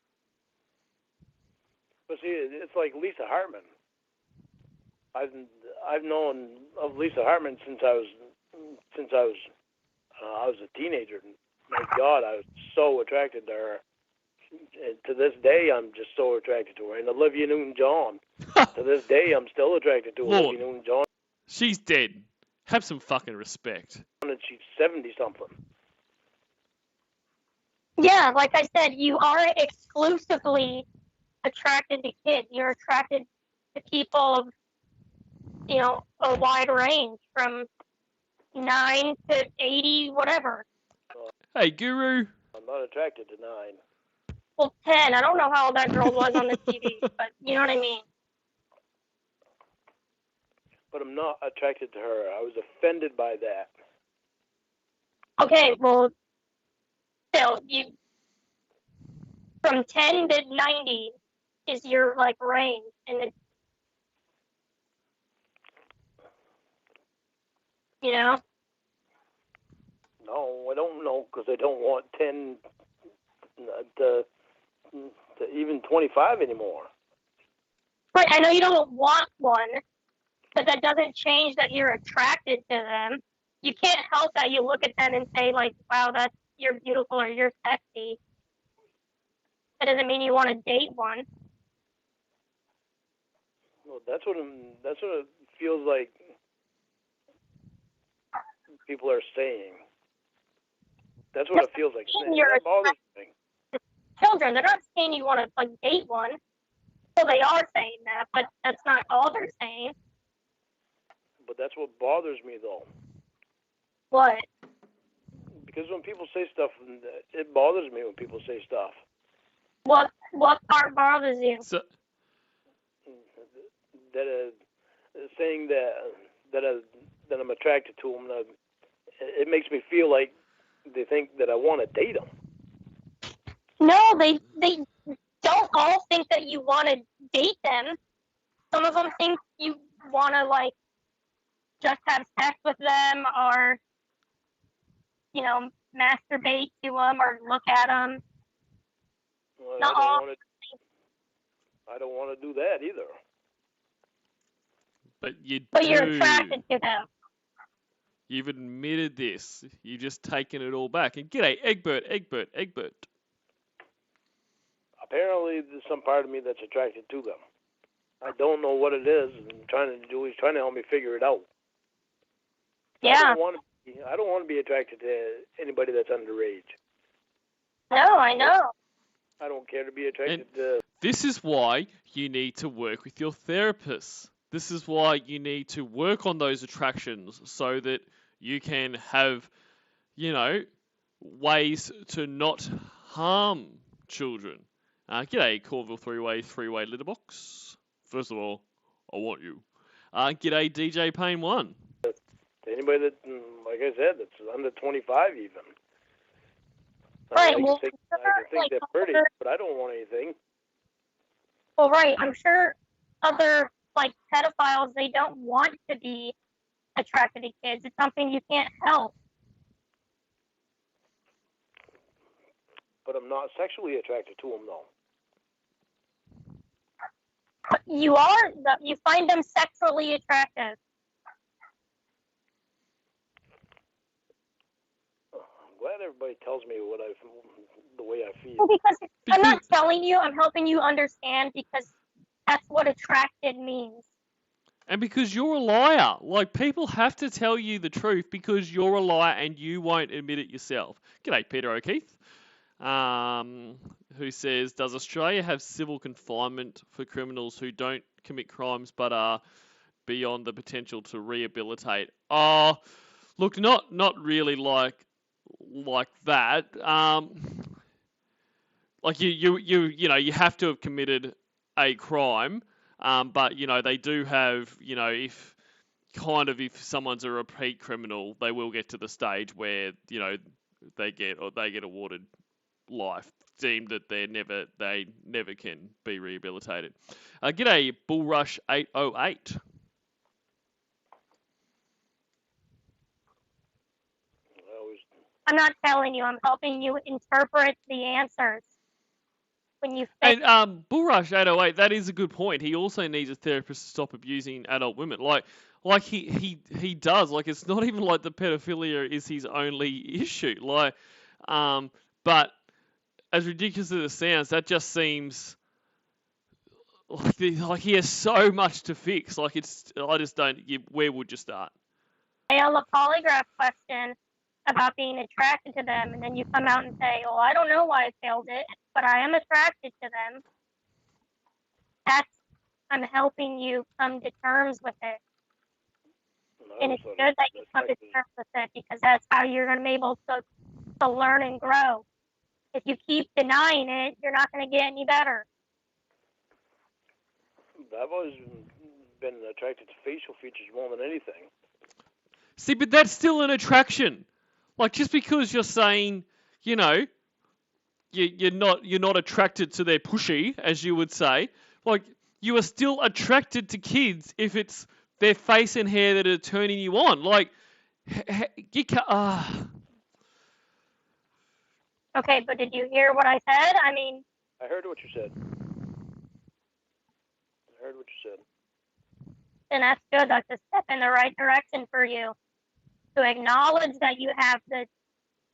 But see, it's like Lisa Hartman. I've known of Lisa Hartman since I was a teenager. My God, I was so attracted to her. And to this day, I'm just so attracted to her. And Olivia Newton-John. To this day, I'm still attracted to Lord. Olivia Newton-John. She's dead. Have some fucking respect. And she's 70-something. Yeah, like I said, you aren't exclusively attracted to kids. You're attracted to people of, a wide range from 9 to 80, whatever. Hey, Guru. I'm not attracted to 9. Well, 10. I don't know how old that girl was on the TV, but you know what I mean. But I'm not attracted to her. I was offended by that. Okay, well, still, from 10 to 90 is your, range, and it's, No, I don't know, because I don't want 10 to even 25 anymore. Right, I know you don't want one, but that doesn't change that you're attracted to them. You can't help that you look at them and say, wow, you're beautiful or you're sexy. That doesn't mean you want to date one. Well, that's what it feels like people are saying. That's what it feels like. That bothers me. Children, they're not saying you want to date one. Well, they are saying that, but that's not all they're saying. But that's what bothers me, though. What? Because when people say stuff, it bothers me when people say stuff. What part bothers you? So, saying that I'm attracted to them, it makes me feel like they think that I want to date them. No, they don't all think that you want to date them. Some of them think you want to just have sex with them, or masturbate to them or look at them. Well, Not all. I don't want to do that either. But you're attracted to them. You've admitted this. You've just taken it all back. And g'day, Egbert. Apparently, there's some part of me that's attracted to them. I don't know what it is. He's trying to help me figure it out. Yeah. I don't want to be attracted to anybody that's underage. No, I know. I don't care to be attracted to... This is why you need to work with your therapist. This is why you need to work on those attractions so that you can have, ways to not harm children. G'day, Corville three-way litterbox. First of all, I want you. G'day, DJ Payne 1. Anybody that, like I said, that's under 25 even. Right, I can think they're pretty, but I don't want anything. Well, right, I'm sure other, pedophiles, they don't want to be attracted to kids. It's something you can't help. But I'm not sexually attracted to them, though. You are. You find them sexually attractive. I'm glad everybody tells me the way I feel. Well, because I'm not telling you, I'm helping you understand, because that's what attracted means. And because you're a liar. Like, people have to tell you the truth because you're a liar and you won't admit it yourself. G'day, Peter O'Keefe. Who says, does Australia have civil confinement for criminals who don't commit crimes but are beyond the potential to rehabilitate? Oh, look, not really like that. Like you have to have committed a crime, but they do have, if someone's a repeat criminal, they will get to the stage where they get awarded life, deemed that they never can be rehabilitated. G'day, Bullrush 808. I'm not telling you, I'm helping you interpret the answers. When you And Bullrush 808, that is a good point. He also needs a therapist to stop abusing adult women. Like he does. Like, it's not even like the pedophilia is his only issue. Like, but as ridiculous as it sounds, that just seems like he has so much to fix. Like, I just don't. Where would you start? Fail a polygraph question about being attracted to them, and then you come out and say, "Oh, I don't know why I failed it, but I am attracted to them." I'm helping you come to terms with it. And it's good that you come to terms with it, because that's how you're going to be able to learn and grow. If you keep denying it, you're not going to get any better. I've always been attracted to facial features more than anything. See, but that's still an attraction. Like, just because you're saying, you're not attracted to their pushy, as you would say. Like, you are still attracted to kids if it's their face and hair that are turning you on. Like, you can't. Okay, but did you hear what I said? I mean, I heard what you said. And that's good. That's a step in the right direction for you. To acknowledge that you have the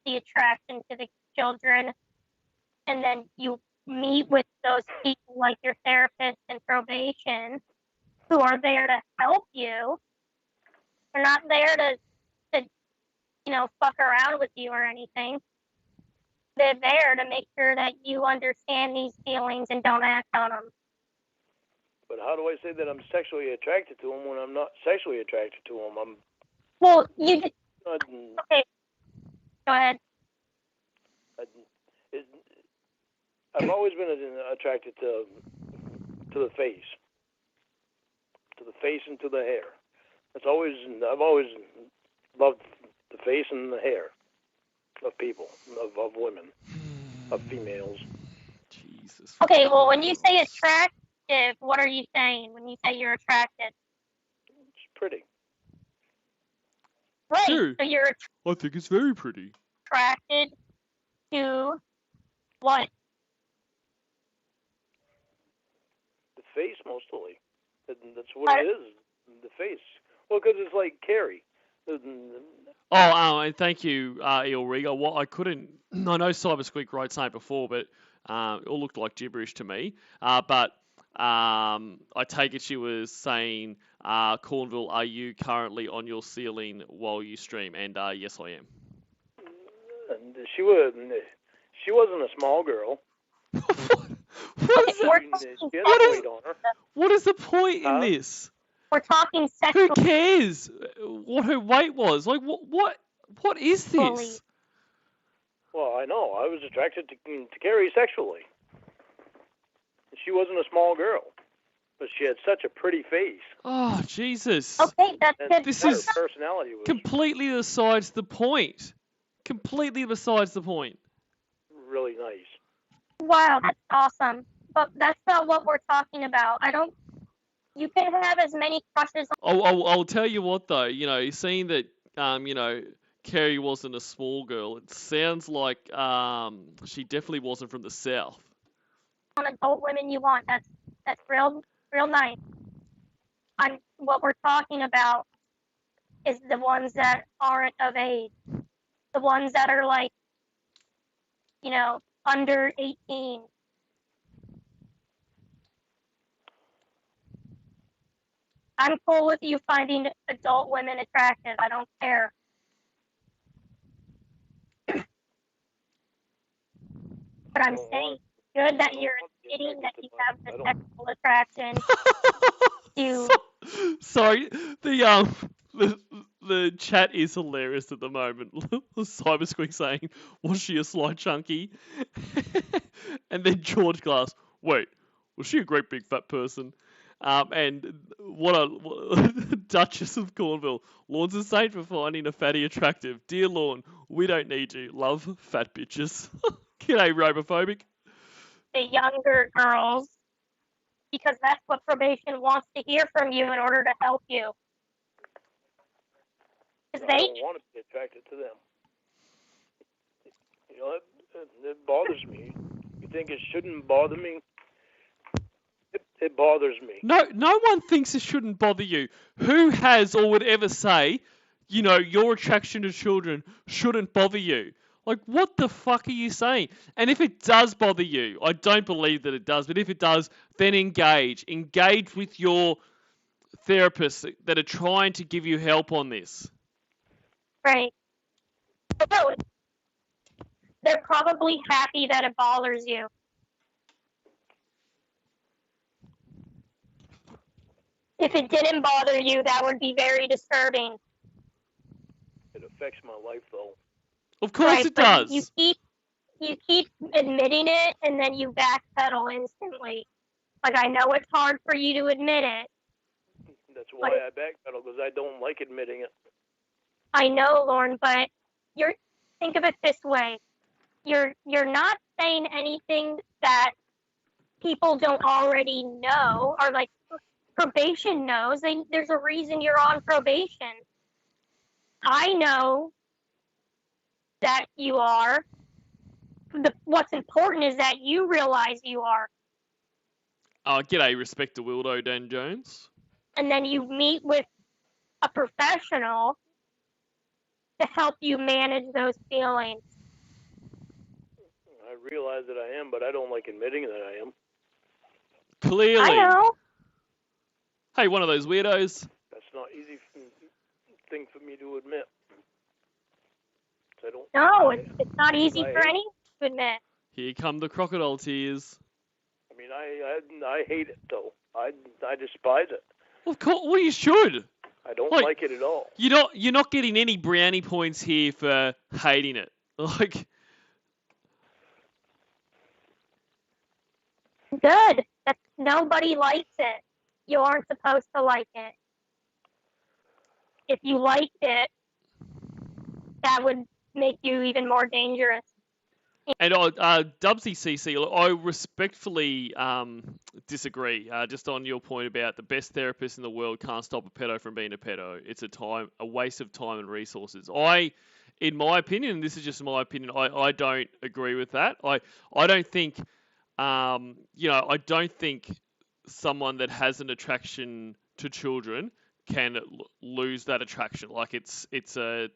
attraction to the children, and then you meet with those people like your therapist and probation, who are there to help you. They're not there to fuck around with you or anything. They're there to make sure that you understand these feelings and don't act on them. But how do I say that I'm sexually attracted to them when I'm not sexually attracted to them? Well, you just... Okay. Go ahead. I've always been attracted to the face. To the face and to the hair. I've always loved the face and the hair of people, of women, of females. Jesus. Okay, well, when you say attractive, what are you saying when you say you're attracted? It's pretty. Right, True. so you're I think it's very pretty. Attracted to what? The face, mostly. That's what it is. The face. Well, because it's like Carrie. And thank you, Ilrigo. What I couldn't, I know Cyber Squeak wrote something before, but it all looked like gibberish to me. But I take it she was saying, Cornville, are you currently on your ceiling while you stream? And yes, I am. She wasn't a small girl. What is the point in this? We're talking sexual. Who cares what her weight was? Like, what is this? Well, I know. I was attracted to Carrie sexually. She wasn't a small girl, but she had such a pretty face. Oh, Jesus. Okay, that's good. This is personality was completely besides the point. Completely besides the point. Really nice. Wow, that's awesome. But that's not what we're talking about. You can have as many crushes. I'll tell you what, though. Seeing that, Carrie wasn't a small girl, it sounds like she definitely wasn't from the South. On adult women you want. That's real nice. What we're talking about is the ones that aren't of age. the ones that are like, under 18. I'm cool with you finding adult women attractive. I don't care. But I'm saying it's good that you're admitting that you have the sexual attraction to. Sorry, the chat is hilarious at the moment. Cyber Squeak saying, "Was she a sly chunky?" And then George Glass, "Wait, was she a great big fat person?" And Duchess of Cornwall, Lawn's a saint for finding a fatty attractive. Dear Lawn, we don't need you. Love fat bitches. G'day, robophobic. The younger girls, because that's what probation wants to hear from you in order to help you. I don't want to be attracted to them. It bothers me. You think it shouldn't bother me? It bothers me. No one thinks it shouldn't bother you. Who has or would ever say, your attraction to children shouldn't bother you? Like, what the fuck are you saying? And if it does bother you, I don't believe that it does, but if it does, then engage. Engage with your therapists that are trying to give you help on this. Right. No, they're probably happy that it bothers you. If it didn't bother you, that would be very disturbing. It affects my life, though. Of course it does. You keep admitting it, and then you backpedal instantly. Like, I know it's hard for you to admit it. That's why I backpedal, because I don't like admitting it. I know, Lauren, but think of it this way. You're not saying anything that people don't already know, or like probation knows. There's a reason you're on probation. I know that you are. What's important is that you realize you are. G'day, respect to Wildo, Dan Jones. And then you meet with a professional to help you manage those feelings. I realize that I am, but I don't like admitting that I am. Clearly. I know. Hey, one of those weirdos. That's not easy thing for me to admit. No, it's not easy for anyone to admit. Here come the crocodile tears. I mean, I hate it, though. I despise it. Of course, well, you should. I don't like it at all. You're not getting any brownie points here for hating it. Good. Nobody likes it. You aren't supposed to like it. If you liked it, that would make you even more dangerous. And Dubsy CC, I respectfully disagree. Just on your point about the best therapist in the world can't stop a pedo from being a pedo. It's a waste of time and resources. In my opinion, and this is just my opinion, I don't agree with that. I don't think, I don't think someone that has an attraction to children can lose that attraction. Like it's a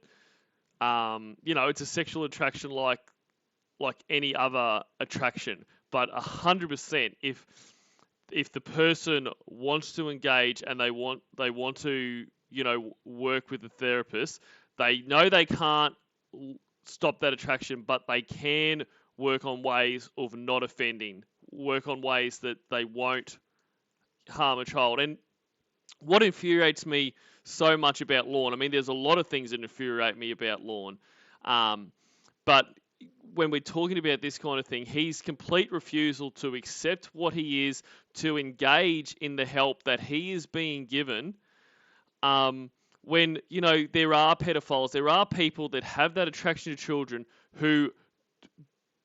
sexual attraction like any other attraction. But 100%, if the person wants to engage and they want to work with a therapist, they know they can't stop that attraction, but they can work on ways of not offending, work on ways that they won't harm a child. And what infuriates me so much about Lorne, I mean, there's a lot of things that infuriate me about Lorne, but when we're talking about this kind of thing, his complete refusal to accept what he is, to engage in the help that he is being given, when, there are pedophiles, there are people that have that attraction to children who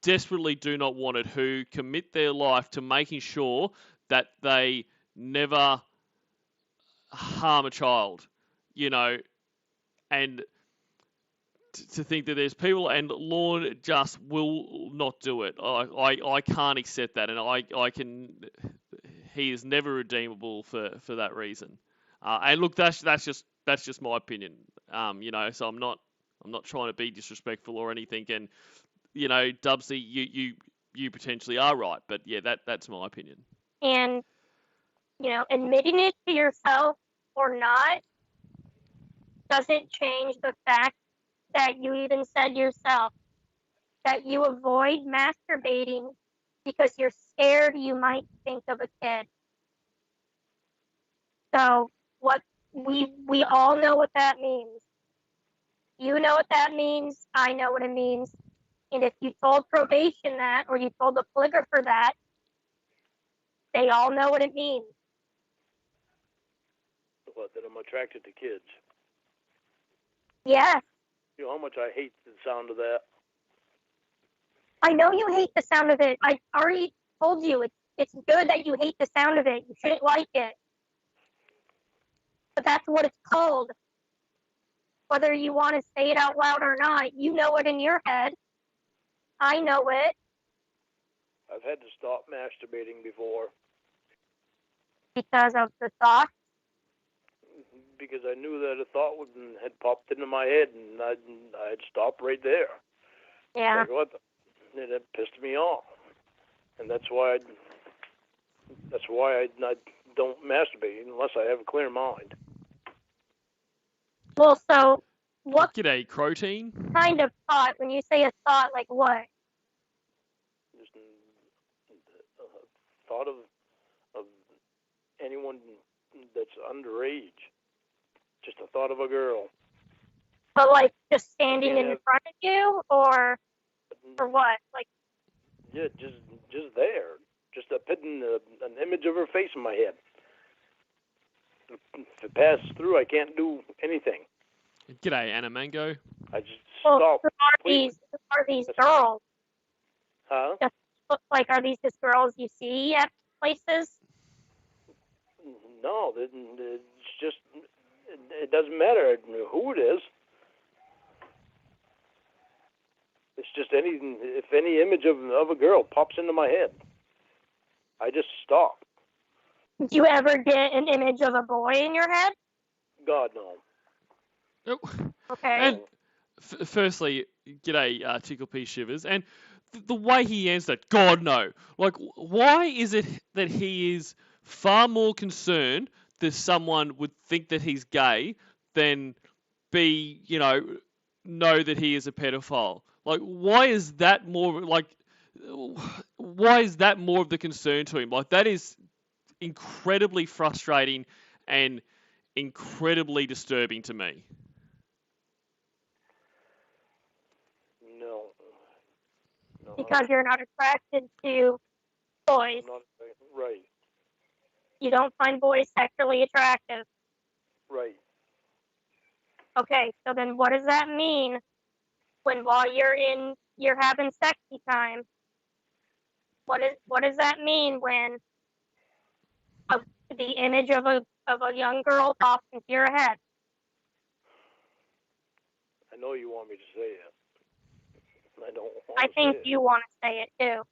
desperately do not want it, who commit their life to making sure that they never harm a child, and to think that there's people, and Lorne just will not do it. I can't accept that, and he is never redeemable for that reason. And look, that's just my opinion. So I'm not I'm not trying to be disrespectful or anything. And you know, Dubsy, you potentially are right, but yeah, that's my opinion. And, you know, admitting it to yourself or not doesn't change the fact that you even said yourself that you avoid masturbating because you're scared you might think of a kid. So what we all know what that means. You know what that means. I know what it means. And if you told probation that, or you told the polygrapher that, they all know what it means. What, that I'm attracted to kids. Yes. You know how much I hate the sound of that. I know you hate the sound of it. I already told you it's good that you hate the sound of it. You shouldn't like it. But that's what it's called. Whether you want to say it out loud or not, you know it in your head. I know it. I've had to stop masturbating before. Because of the thought? Because I knew that a thought had popped into my head, and I'd stop right there. Yeah. Like, what? And it pissed me off, and that's why I don't masturbate unless I have a clear mind. Well, so what G'day, Crotein. kind of thought? When you say a thought, like what? Just a thought of anyone that's underage. Just a thought of a girl. But like just standing Yeah. in front of you, or what? Like, Yeah, just there. Just putting an image of her face in my head. If it passes through, I can't do anything. G'day, Anna Mango. I just well, stop. who are these girls? Huh? Like, are these just girls you see at places? No, it's just, it doesn't matter who it is. It's just if any image of a girl pops into my head, I just stop. Did you ever get an image of a boy in your head? God, no. Oh. Okay. And firstly, g'day, Tickle P Shivers. And the way he answered, God, no. Like, why is it that he is far more concerned that someone would think that he's gay than be, know that he is a pedophile? Like, why is that more, why is that more of the concern to him? Like, that is incredibly frustrating and incredibly disturbing to me. No. Because you're not attracted to boys. Not, right. You don't find boys sexually attractive. Right. Okay, so then what does that mean while you're having sexy time? What does that mean when the image of a young girl pops into your head? I know you want me to say it. I don't want I to think say it. you want to say it too.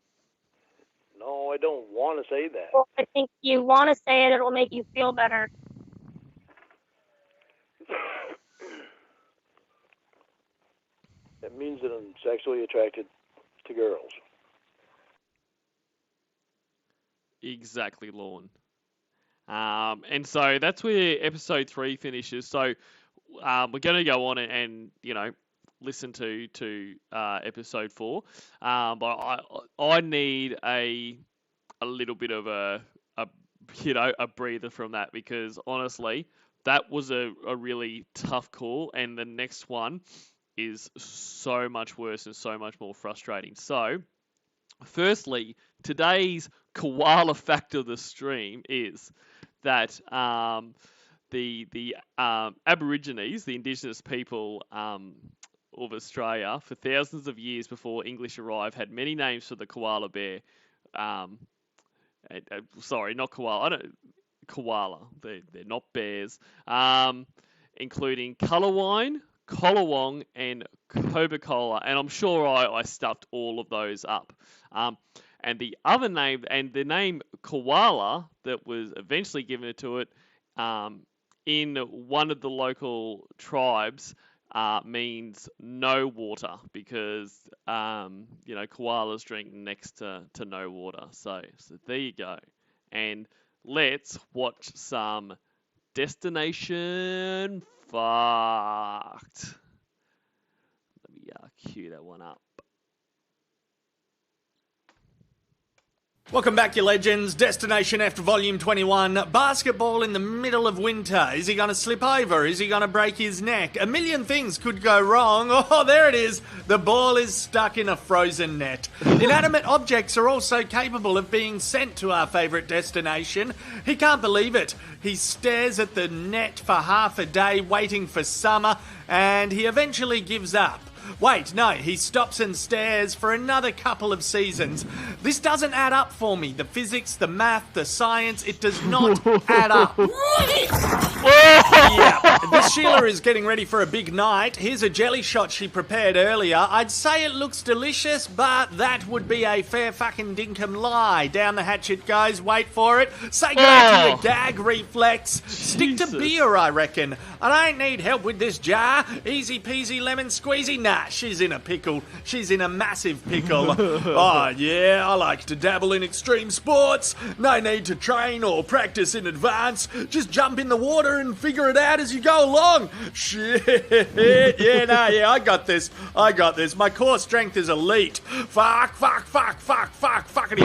No, I don't want to say that. Well, I think you want to say it. It'll make you feel better. It means that I'm sexually attracted to girls. Exactly, Lorne. And so that's where episode 3 finishes. So we're going to go on and listen to episode 4. But I need a little bit of a breather from that, because honestly, that was a really tough call, and the next one is so much worse and so much more frustrating. So, firstly, today's koala fact of the stream is that the Aborigines, the indigenous people of Australia, for thousands of years before English arrived, had many names for the koala bear. Sorry, not koala. Koala. They're not bears. Including Colourwine, Collawong, and Coca-Cola. And I'm sure I stuffed all of those up. And the other name, and the name koala that was eventually given to it in one of the local tribes means no water because koalas drink next to no water. So there you go. And let's watch some Destination Fucked. Let me cue that one up. Welcome back, you legends. Destination After Volume 21. Basketball in the middle of winter. Is he going to slip over? Is he going to break his neck? A million things could go wrong. Oh, there it is. The ball is stuck in a frozen net. Inanimate objects are also capable of being sent to our favourite destination. He can't believe it. He stares at the net for half a day waiting for summer, and he eventually gives up. Wait, no, he stops and stares for another couple of seasons. This doesn't add up for me. The physics, the math, the science, it does not add up. Yeah, this Sheila is getting ready for a big night. Here's a jelly shot she prepared earlier. I'd say it looks delicious, but that would be a fair fucking dinkum lie. Down the hatch it goes, wait for it. Say goodnight to your gag reflex. Stick to beer, I reckon. I don't need help with this jar. Easy peasy lemon squeezy. Nah, she's in a pickle. She's in a massive pickle. Oh, yeah, I like to dabble in extreme sports. No need to train or practice in advance. Just jump in the water and figure it out as you go along. Shit. Yeah, I got this. My core strength is elite. Fuckity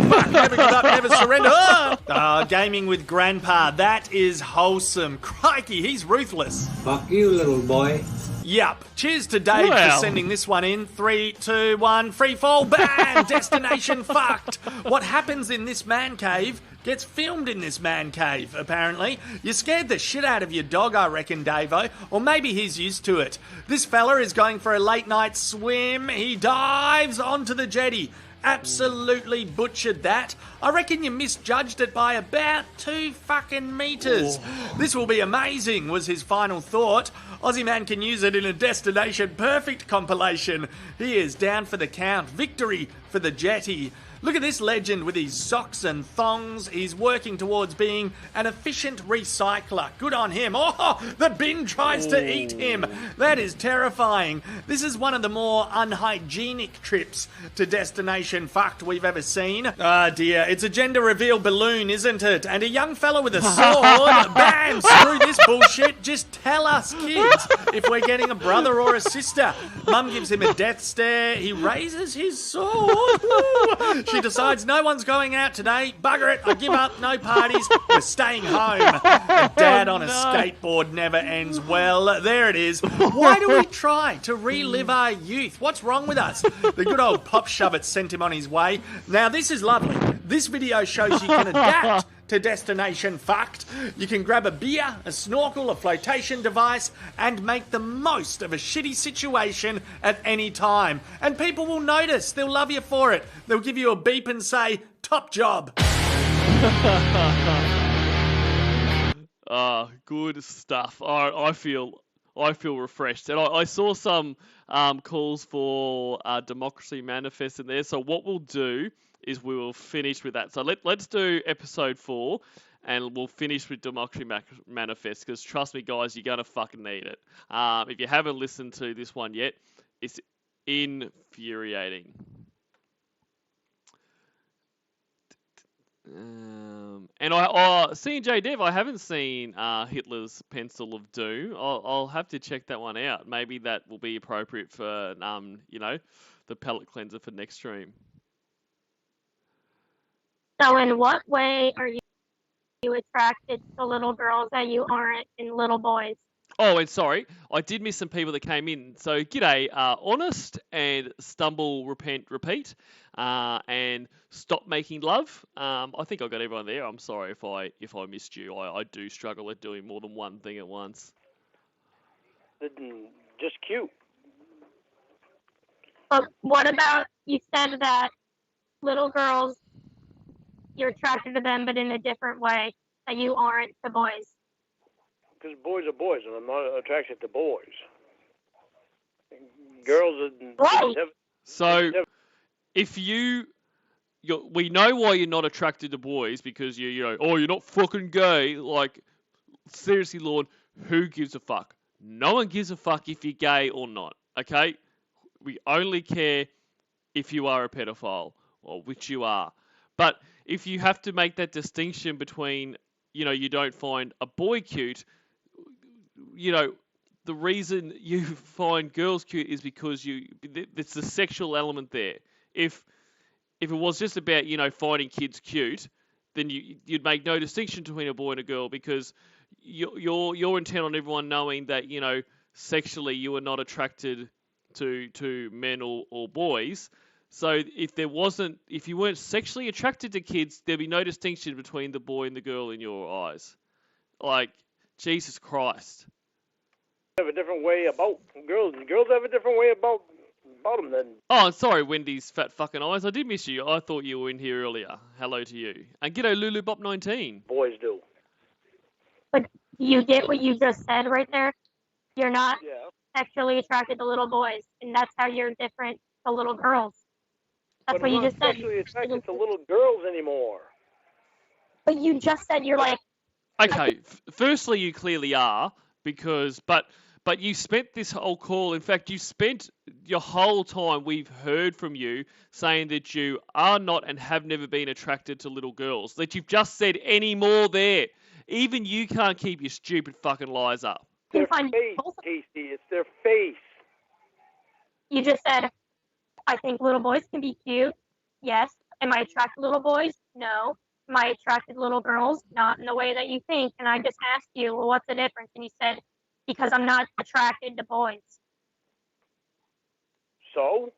fuck. Never give up, never surrender. Gaming with Grandpa. That is wholesome. Crikey, he's ruthless. Fuck you, little boy. Yup. Cheers to Dave for sending this one in. 3, 2, 1, free fall, bam! Destination fucked. What happens in this man cave gets filmed in this man cave, apparently. You scared the shit out of your dog, I reckon, Davo. Or maybe he's used to it. This fella is going for a late night swim. He dives onto the jetty. Absolutely butchered that. I reckon you misjudged it by about 2 fucking metres. This will be amazing, was his final thought. Aussie Man can use it in a Destination Perfect compilation. He is down for the count. Victory for the jetty. Look at this legend with his socks and thongs. He's working towards being an efficient recycler. Good on him. Oh, the bin tries to eat him. That is terrifying. This is one of the more unhygienic trips to Destination Fucked we've ever seen. Ah, dear. It's a gender reveal balloon, isn't it? And a young fella with a sword. Bam! Screw this bullshit. Just tell us, kids, if we're getting a brother or a sister. Mum gives him a death stare. He raises his sword. She decides no one's going out today. Bugger it, I give up, no parties, we're staying home. A dad on a skateboard never ends well. There it is. Why do we try to relive our youth? What's wrong with us? The good old pop shove it sent him on his way. Now this is lovely. This video shows you can adapt to Destination Fucked. You can grab a beer, a snorkel, a flotation device, and make the most of a shitty situation at any time. And people will notice. They'll love you for it. They'll give you a beep and say, top job. Good stuff. I feel refreshed. And I saw some calls for Democracy Manifest in there. So what we'll do is we will finish with that. So let's do episode 4, and we'll finish with Democracy Manifest, because trust me, guys, you're going to fucking need it. If you haven't listened to this one yet, it's infuriating. And C&J Dev, I haven't seen Hitler's Pencil of Doom. I'll have to check that one out. Maybe that will be appropriate for, the pellet cleanser for next stream. So in what way are you attracted to little girls that you aren't in little boys? Oh, and sorry, I did miss some people that came in. So g'day, honest and stumble, repent, repeat, and stop making love. I think I got everyone there. I'm sorry if I missed you. I do struggle at doing more than one thing at once. Just cute. But what about, you said that little girls, you're attracted to them, but in a different way, that you aren't to boys? Because boys are boys, and I'm not attracted to boys. Girls are... Right. So, if we know why you're not attracted to boys, because you're not fucking gay. Like, seriously, Lord, who gives a fuck? No one gives a fuck if you're gay or not, okay? We only care if you are a pedophile, or which you are. But if you have to make that distinction between, you don't find a boy cute, the reason you find girls cute is because it's the sexual element there. If it was just about, finding kids cute, then you'd make no distinction between a boy and a girl, because you're intent on everyone knowing that, sexually you are not attracted to men or boys. So if you weren't sexually attracted to kids, there'd be no distinction between the boy and the girl in your eyes. Like, Jesus Christ. Have a different way about girls. Girls have a different way about them than. Oh, sorry, Wendy's fat fucking eyes. I did miss you. I thought you were in here earlier. Hello to you. And g'day, LuluBop19. Boys do. But you get what you just said right there? You're not Yeah. sexually attracted to little boys, and that's how you're different to little girls. That's But what I'm you not just said. sexually attracted to little girls anymore. But you just said you're like. Okay, firstly, you clearly are, but you spent this whole call, in fact, you spent your whole time, we've heard from you, saying that you are not and have never been attracted to little girls, that you've just said any more there. Even you can't keep your stupid fucking lies up. Their face, Casey, it's their face. You just said, I think little boys can be cute. Yes. Am I attracted to little boys? No. Am I attracted to little girls? Not in the way that you think. And I just asked you, well, what's the difference? And you said, because I'm not attracted to boys. So?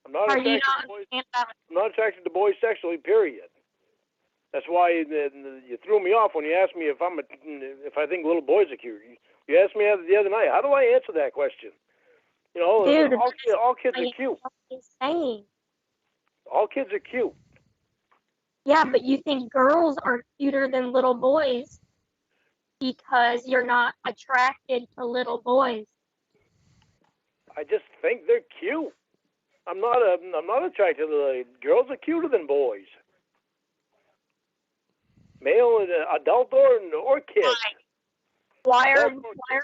I'm not attracted to boys. I'm not attracted to boys sexually, period. That's why you threw me off when you asked me if I think little boys are cute. You asked me the other night, how do I answer that question? Dude, all kids are cute. Insane. All kids are cute. Yeah, but you think girls are cuter than little boys because you're not attracted to little boys. I just think they're cute. I'm not attracted to girls. Are cuter than boys. Male, adult, or kid. Why are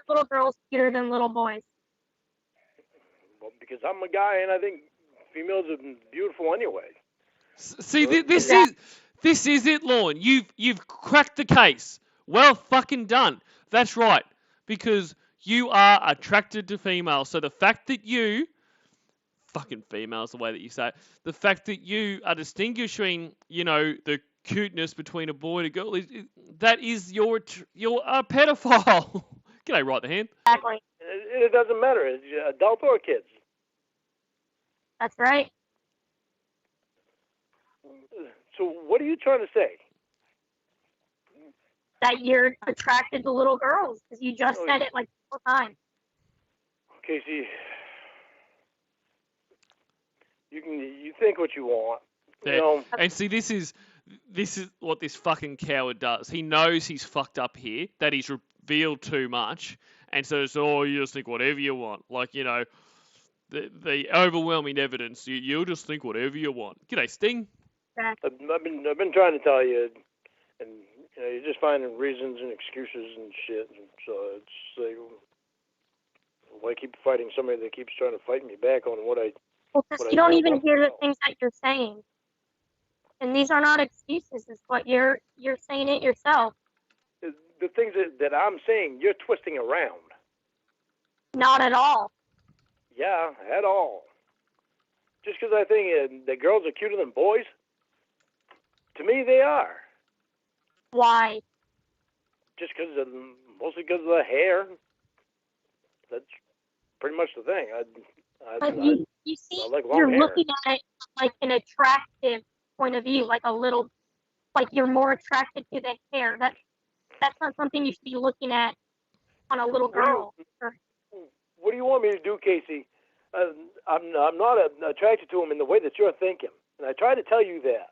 little girls cuter than little boys? Well, because I'm a guy and I think females are beautiful anyway. See, this is it, Lorne. You've cracked the case. Well fucking done. That's right. Because you are attracted to females. So the fact that you, fucking females, the way that you say it, the fact that you are distinguishing, the cuteness between a boy and a girl, that is you're a pedophile. G'day, right the hand. Exactly. It doesn't matter. It's adult or kids. That's right. So what are you trying to say? That you're attracted to little girls, because you just said it like 4 times. Casey, you think what you want. Yeah. And see, this is what this fucking coward does. He knows he's fucked up here, that he's revealed too much, and so it's, you just think whatever you want. Like, the overwhelming evidence, you'll just think whatever you want. G'day, Sting. I've been trying to tell you, and you're just finding reasons and excuses and shit. And so it's like, why keep fighting somebody that keeps trying to fight me back on what I? Well, because you don't even hear the things that you're saying, and these are not excuses. It's what you're saying it yourself. The things that I'm saying, you're twisting around. Not at all. Yeah, at all. Just because I think that girls are cuter than boys, to me they are. Why? Just mostly because of the hair. That's pretty much the thing. You see, like long you're hair. looking at it like an attractive point of view, like you're more attracted to the hair. That's not something you should be looking at on a little girl. What do you want me to do, Casey? I'm not attracted to him in the way that you're thinking, and I try to tell you that,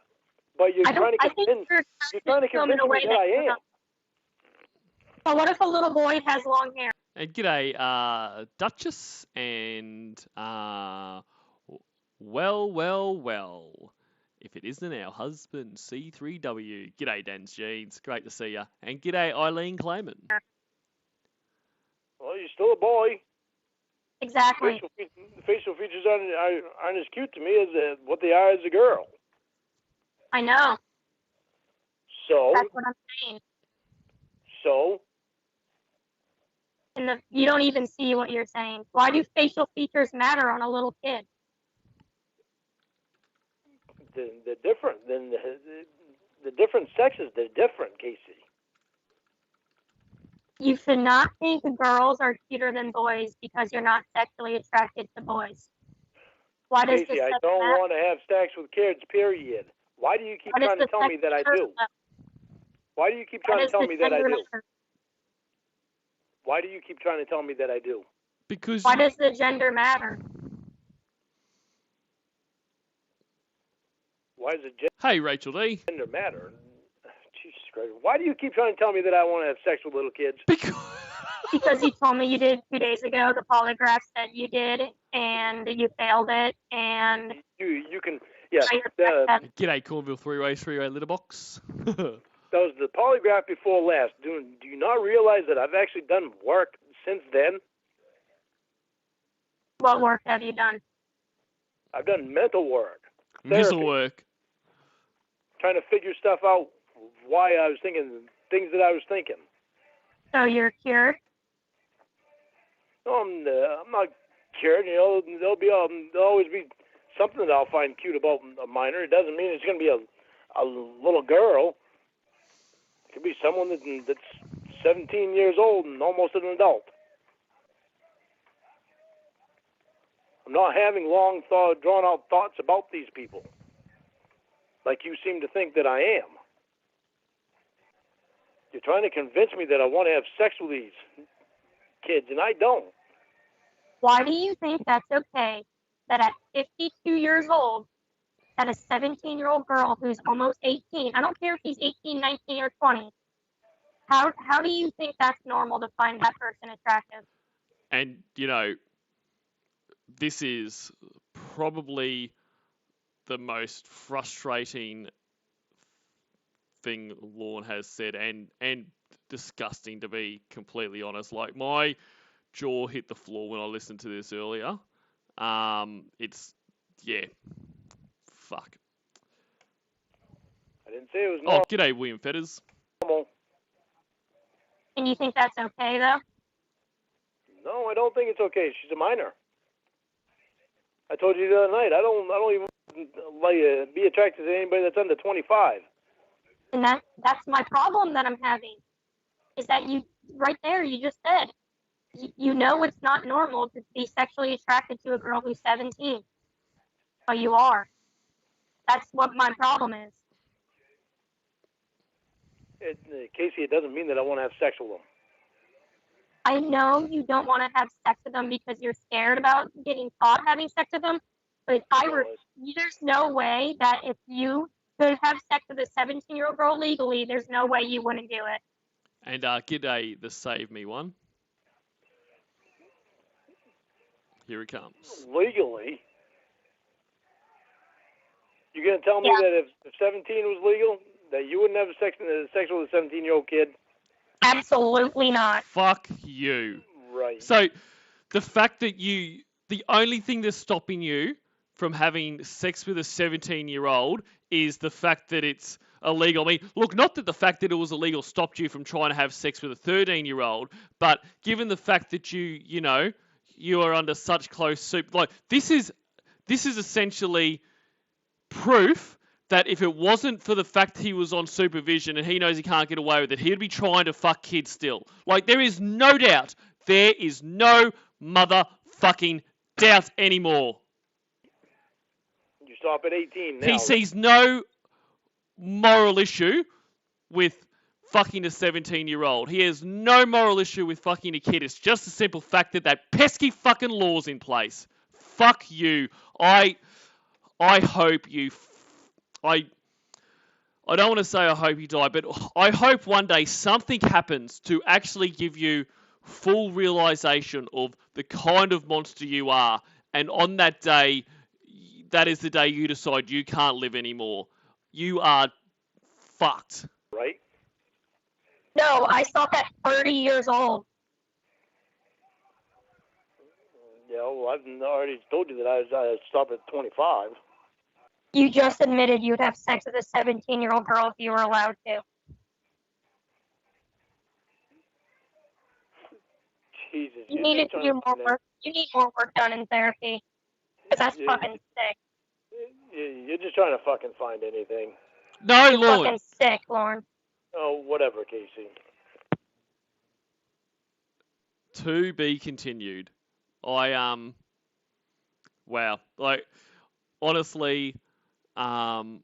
but you're trying to convince me that I am. But what if a little boy has long hair? And g'day, Duchess, and well. If it isn't our husband, C3W. G'day, Dan's Jeans. Great to see ya. And g'day, Eileen Clayman. still a boy. Exactly. The facial features aren't as cute to me as what they are as a girl. I know. So. That's what I'm saying. So. And you don't even see what you're saying. Why do facial features matter on a little kid? They're different. The different sexes, they're different, Casey. You should not think girls are cuter than boys because you're not sexually attracted to boys. Why does Casey, I don't want to have sex with kids, period. Why do you keep trying to tell me that I do? Why do you keep trying to tell me that I do? Why do you keep trying to tell me that I do? Because why does the gender matter? Why does Hey, Rachel D. Gender matter? Jesus Christ. Why do you keep trying to tell me that I want to have sex with little kids? Because you told me you did 2 days ago. The polygraph said you did, and you failed it, and... You can... Yeah. G'day, Cornville three-way litter box. That was the polygraph before last. Do you not realize that I've actually done work since then? What work have you done? I've done mental work. Mental work. Trying to figure stuff out, why I was thinking things that I was thinking. So you're cured? No, I'm not cured. You know, there'll always be something that I'll find cute about a minor. It doesn't mean it's going to be a little girl. It could be someone that's 17 years old and almost an adult. I'm not having long, drawn-out thoughts about these people, like you seem to think that I am. You're trying to convince me that I want to have sex with these kids, and I don't. Why do you think that's okay that at 52 years old, that a 17-year-old girl who's almost 18, I don't care if he's 18, 19, or 20, how do you think that's normal to find that person attractive? And, you know, this is probably the most frustrating thing Lorne has said, and disgusting, to be completely honest. Like, my jaw hit the floor when I listened to this earlier. Yeah, fuck. I didn't say it was normal. Oh, g'day, William Fetters. And you think that's okay, though? No, I don't think it's okay. She's a minor. I told you the other night, I don't even be attracted to anybody that's under 25. And that's my problem that I'm having, is that you, right there, you just said, you know it's not normal to be sexually attracted to a girl who's 17. But you are. That's what my problem is. Casey, it doesn't mean that I want to have sex with them. I know you don't want to have sex with them because you're scared about getting caught having sex with them, but there's no way that if you could have sex with a 17-year-old girl legally, there's no way you wouldn't do it. And g'day, the Save Me one. Here it comes. Legally? You're going to tell me that if 17 was legal, that you wouldn't have sex with a 17-year-old kid? Absolutely not. Fuck you. Right. So, the fact that the only thing that's stopping you from having sex with a 17-year-old is the fact that it's illegal. I mean, look, not that the fact that it was illegal stopped you from trying to have sex with a 13-year-old, but given the fact that you are under such close soup, like, this is essentially proof that if it wasn't for the fact he was on supervision and he knows he can't get away with it, he'd be trying to fuck kids still. Like, there is no doubt. There is no motherfucking doubt anymore. You stop at 18 now. He sees no moral issue with fucking a 17-year-old. He has no moral issue with fucking a kid. It's just the simple fact that pesky fucking law's in place. Fuck you. I hope you... I don't want to say I hope you die, but I hope one day something happens to actually give you full realization of the kind of monster you are. And on that day, that is the day you decide you can't live anymore. You are fucked. Right? No, I stopped at 30 years old. Yeah, well, I've already told you that I stopped at 25. You just admitted you'd have sex with a 17-year-old girl if you were allowed to. Jesus, You you're need just to trying do more work. You need more work done in therapy. Because that's fucking sick. You're just trying to fucking find anything. No, You're Lorne. fucking sick, Lauren. Oh, whatever, Casey. To be continued. Wow. Like, honestly, it's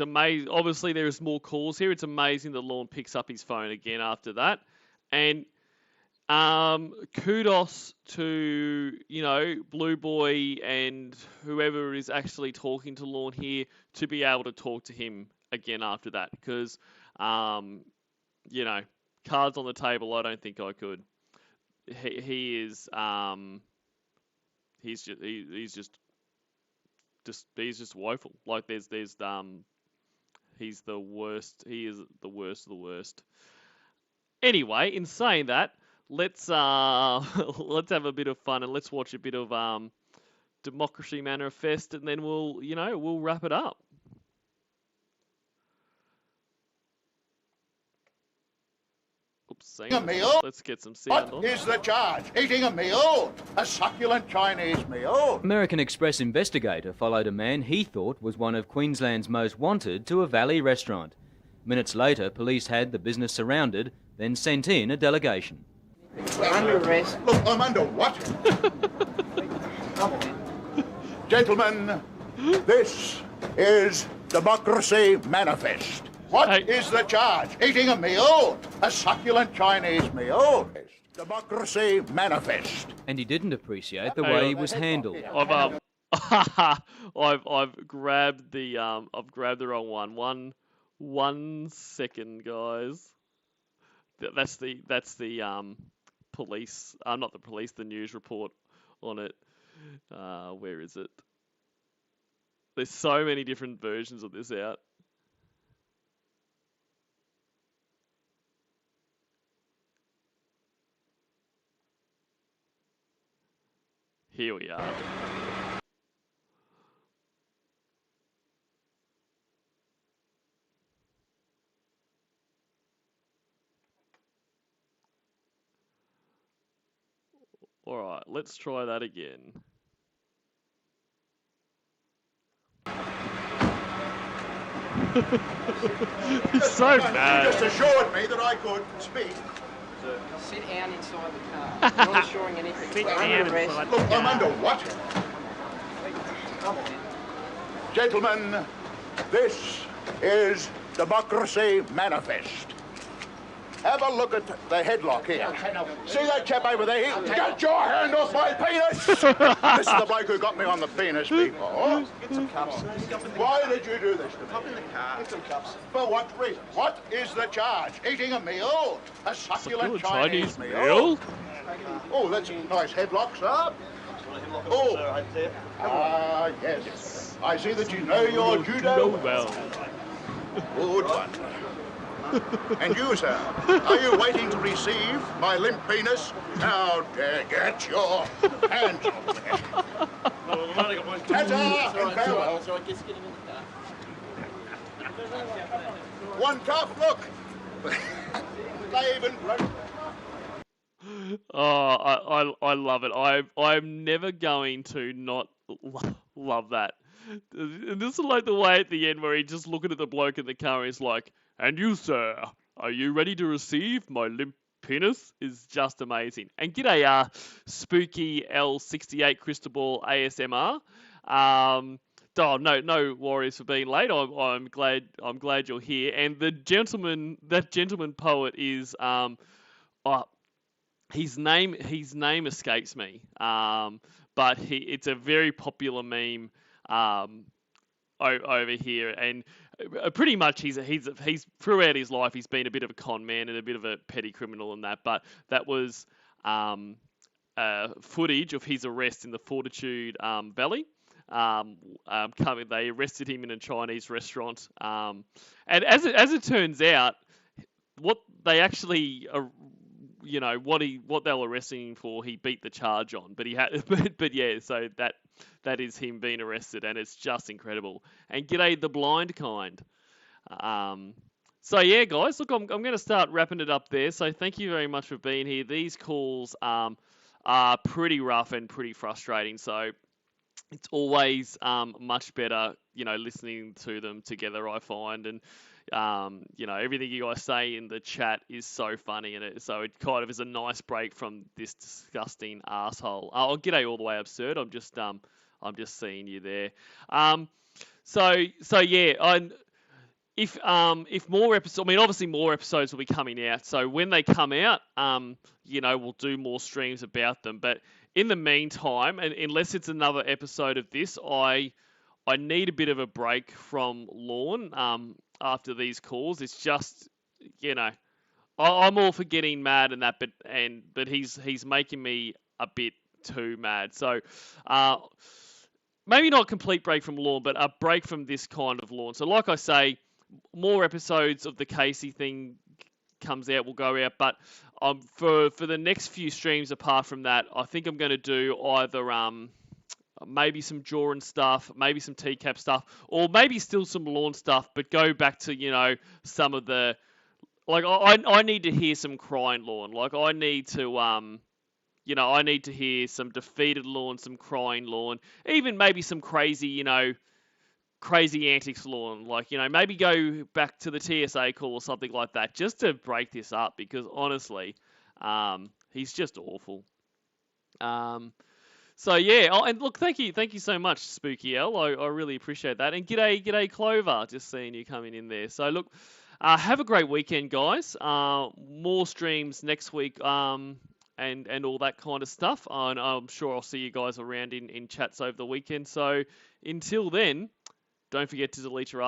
amazing. Obviously, there's more calls here. It's amazing that Lorne picks up his phone again after that. And kudos to, Blue Boy and whoever is actually talking to Lorne here to be able to talk to him again after that. Because, cards on the table, I don't think I could. He is, he's just woeful. Like there's he's the worst. He is the worst of the worst. Anyway, in saying that, let's let's have a bit of fun and let's watch a bit of Democracy Manifest, and then we'll wrap it up. Oops, A meal? let's get some sound on. What is the charge? Eating a meal? A succulent Chinese meal? American Express investigator followed a man he thought was one of Queensland's most wanted to a valley restaurant. Minutes later, police had the business surrounded, then sent in a delegation. Under arrest. Look, I'm under what? Gentlemen, this is Democracy Manifest. What is the charge? Eating a meal? A succulent Chinese meal? Democracy Manifest. And he didn't appreciate the way he was handled. I've grabbed the wrong one. One second, guys. That's the police. Not the police. The news report on it. Where is it? There's so many different versions of this out. Here we are. Alright, let's try that again. He's so mad. You just assured me that I could speak. Sit down inside the car. You're not assuring anything. Sit Under down arrest. inside Look, I'm under what? Come on. Gentlemen, this is Democracy Manifest. Have a look at the headlock here. See that chap over there? Get your hand off my penis! This is the bloke who got me on the penis before. Get some cups. Why did you do this to me? Hop in the car. Get some cups. For what reason? What is the charge? Eating a meal? A succulent Chinese Chinese meal? Oh, that's a nice headlock, sir. Oh, yes. I see that you know your judo well. Good one. And you, sir, are you waiting to receive my limp penis? Now, get your hands off me. Ta-ta and farewell. One cup, look. They even broke. Oh, I love it. I'm never going to not love that. And this is like the way at the end where he just looking at the bloke in the car and he's like, "And you, sir, are you ready to receive my limp penis?" Is just amazing. And g'day, spooky L68 Cristobal ASMR. No worries for being late. I'm glad you're here. And that gentleman poet is his name escapes me. But it's a very popular meme over here, and pretty much he's throughout his life he's been a bit of a con man and a bit of a petty criminal and that. But that was footage of his arrest in the Fortitude Valley. They arrested him in a Chinese restaurant, and as it turns out, what they actually you know, what they were arresting him for, he beat the charge on. But he had, but yeah, so that is him being arrested, and it's just incredible. And g'day the blind kind. So yeah, guys, look, I'm going to start wrapping it up there. So thank you very much for being here. These calls are pretty rough and pretty frustrating. So it's always much better, you know, listening to them together, I find. And you know, everything you guys say in the chat is so funny, and so it kind of is a nice break from this disgusting asshole. Oh, g'day all the way absurd. I'm just seeing you there. So yeah, if more episodes, I mean, obviously more episodes will be coming out. So when they come out, you know, we'll do more streams about them. But in the meantime, and unless it's another episode of this, I need a bit of a break from Lorne after these calls. It's just, you know, I'm all for getting mad and that, but he's making me a bit too mad. So maybe not a complete break from Lorne, but a break from this kind of Lorne. So like I say, more episodes of the Casey thing comes out, will go out, but for the next few streams apart from that, I think I'm going to do either maybe some Joran stuff, maybe some TCAP stuff, or maybe still some Lawn stuff, but go back to, you know, some of the, like, I need to hear some crying Lawn. Like, I need to, you know, I need to hear some defeated Lawn, some crying Lawn, even maybe some crazy, you know, crazy antics Lawn. Like, you know, maybe go back to the TSA call or something like that, just to break this up, because honestly, he's just awful. So yeah, and look, thank you so much, Spooky L. I really appreciate that. And g'day Clover, just seeing you coming in there. So look, have a great weekend, guys. More streams next week, and all that kind of stuff. And I'm sure I'll see you guys around in chats over the weekend. So until then, don't forget to delete your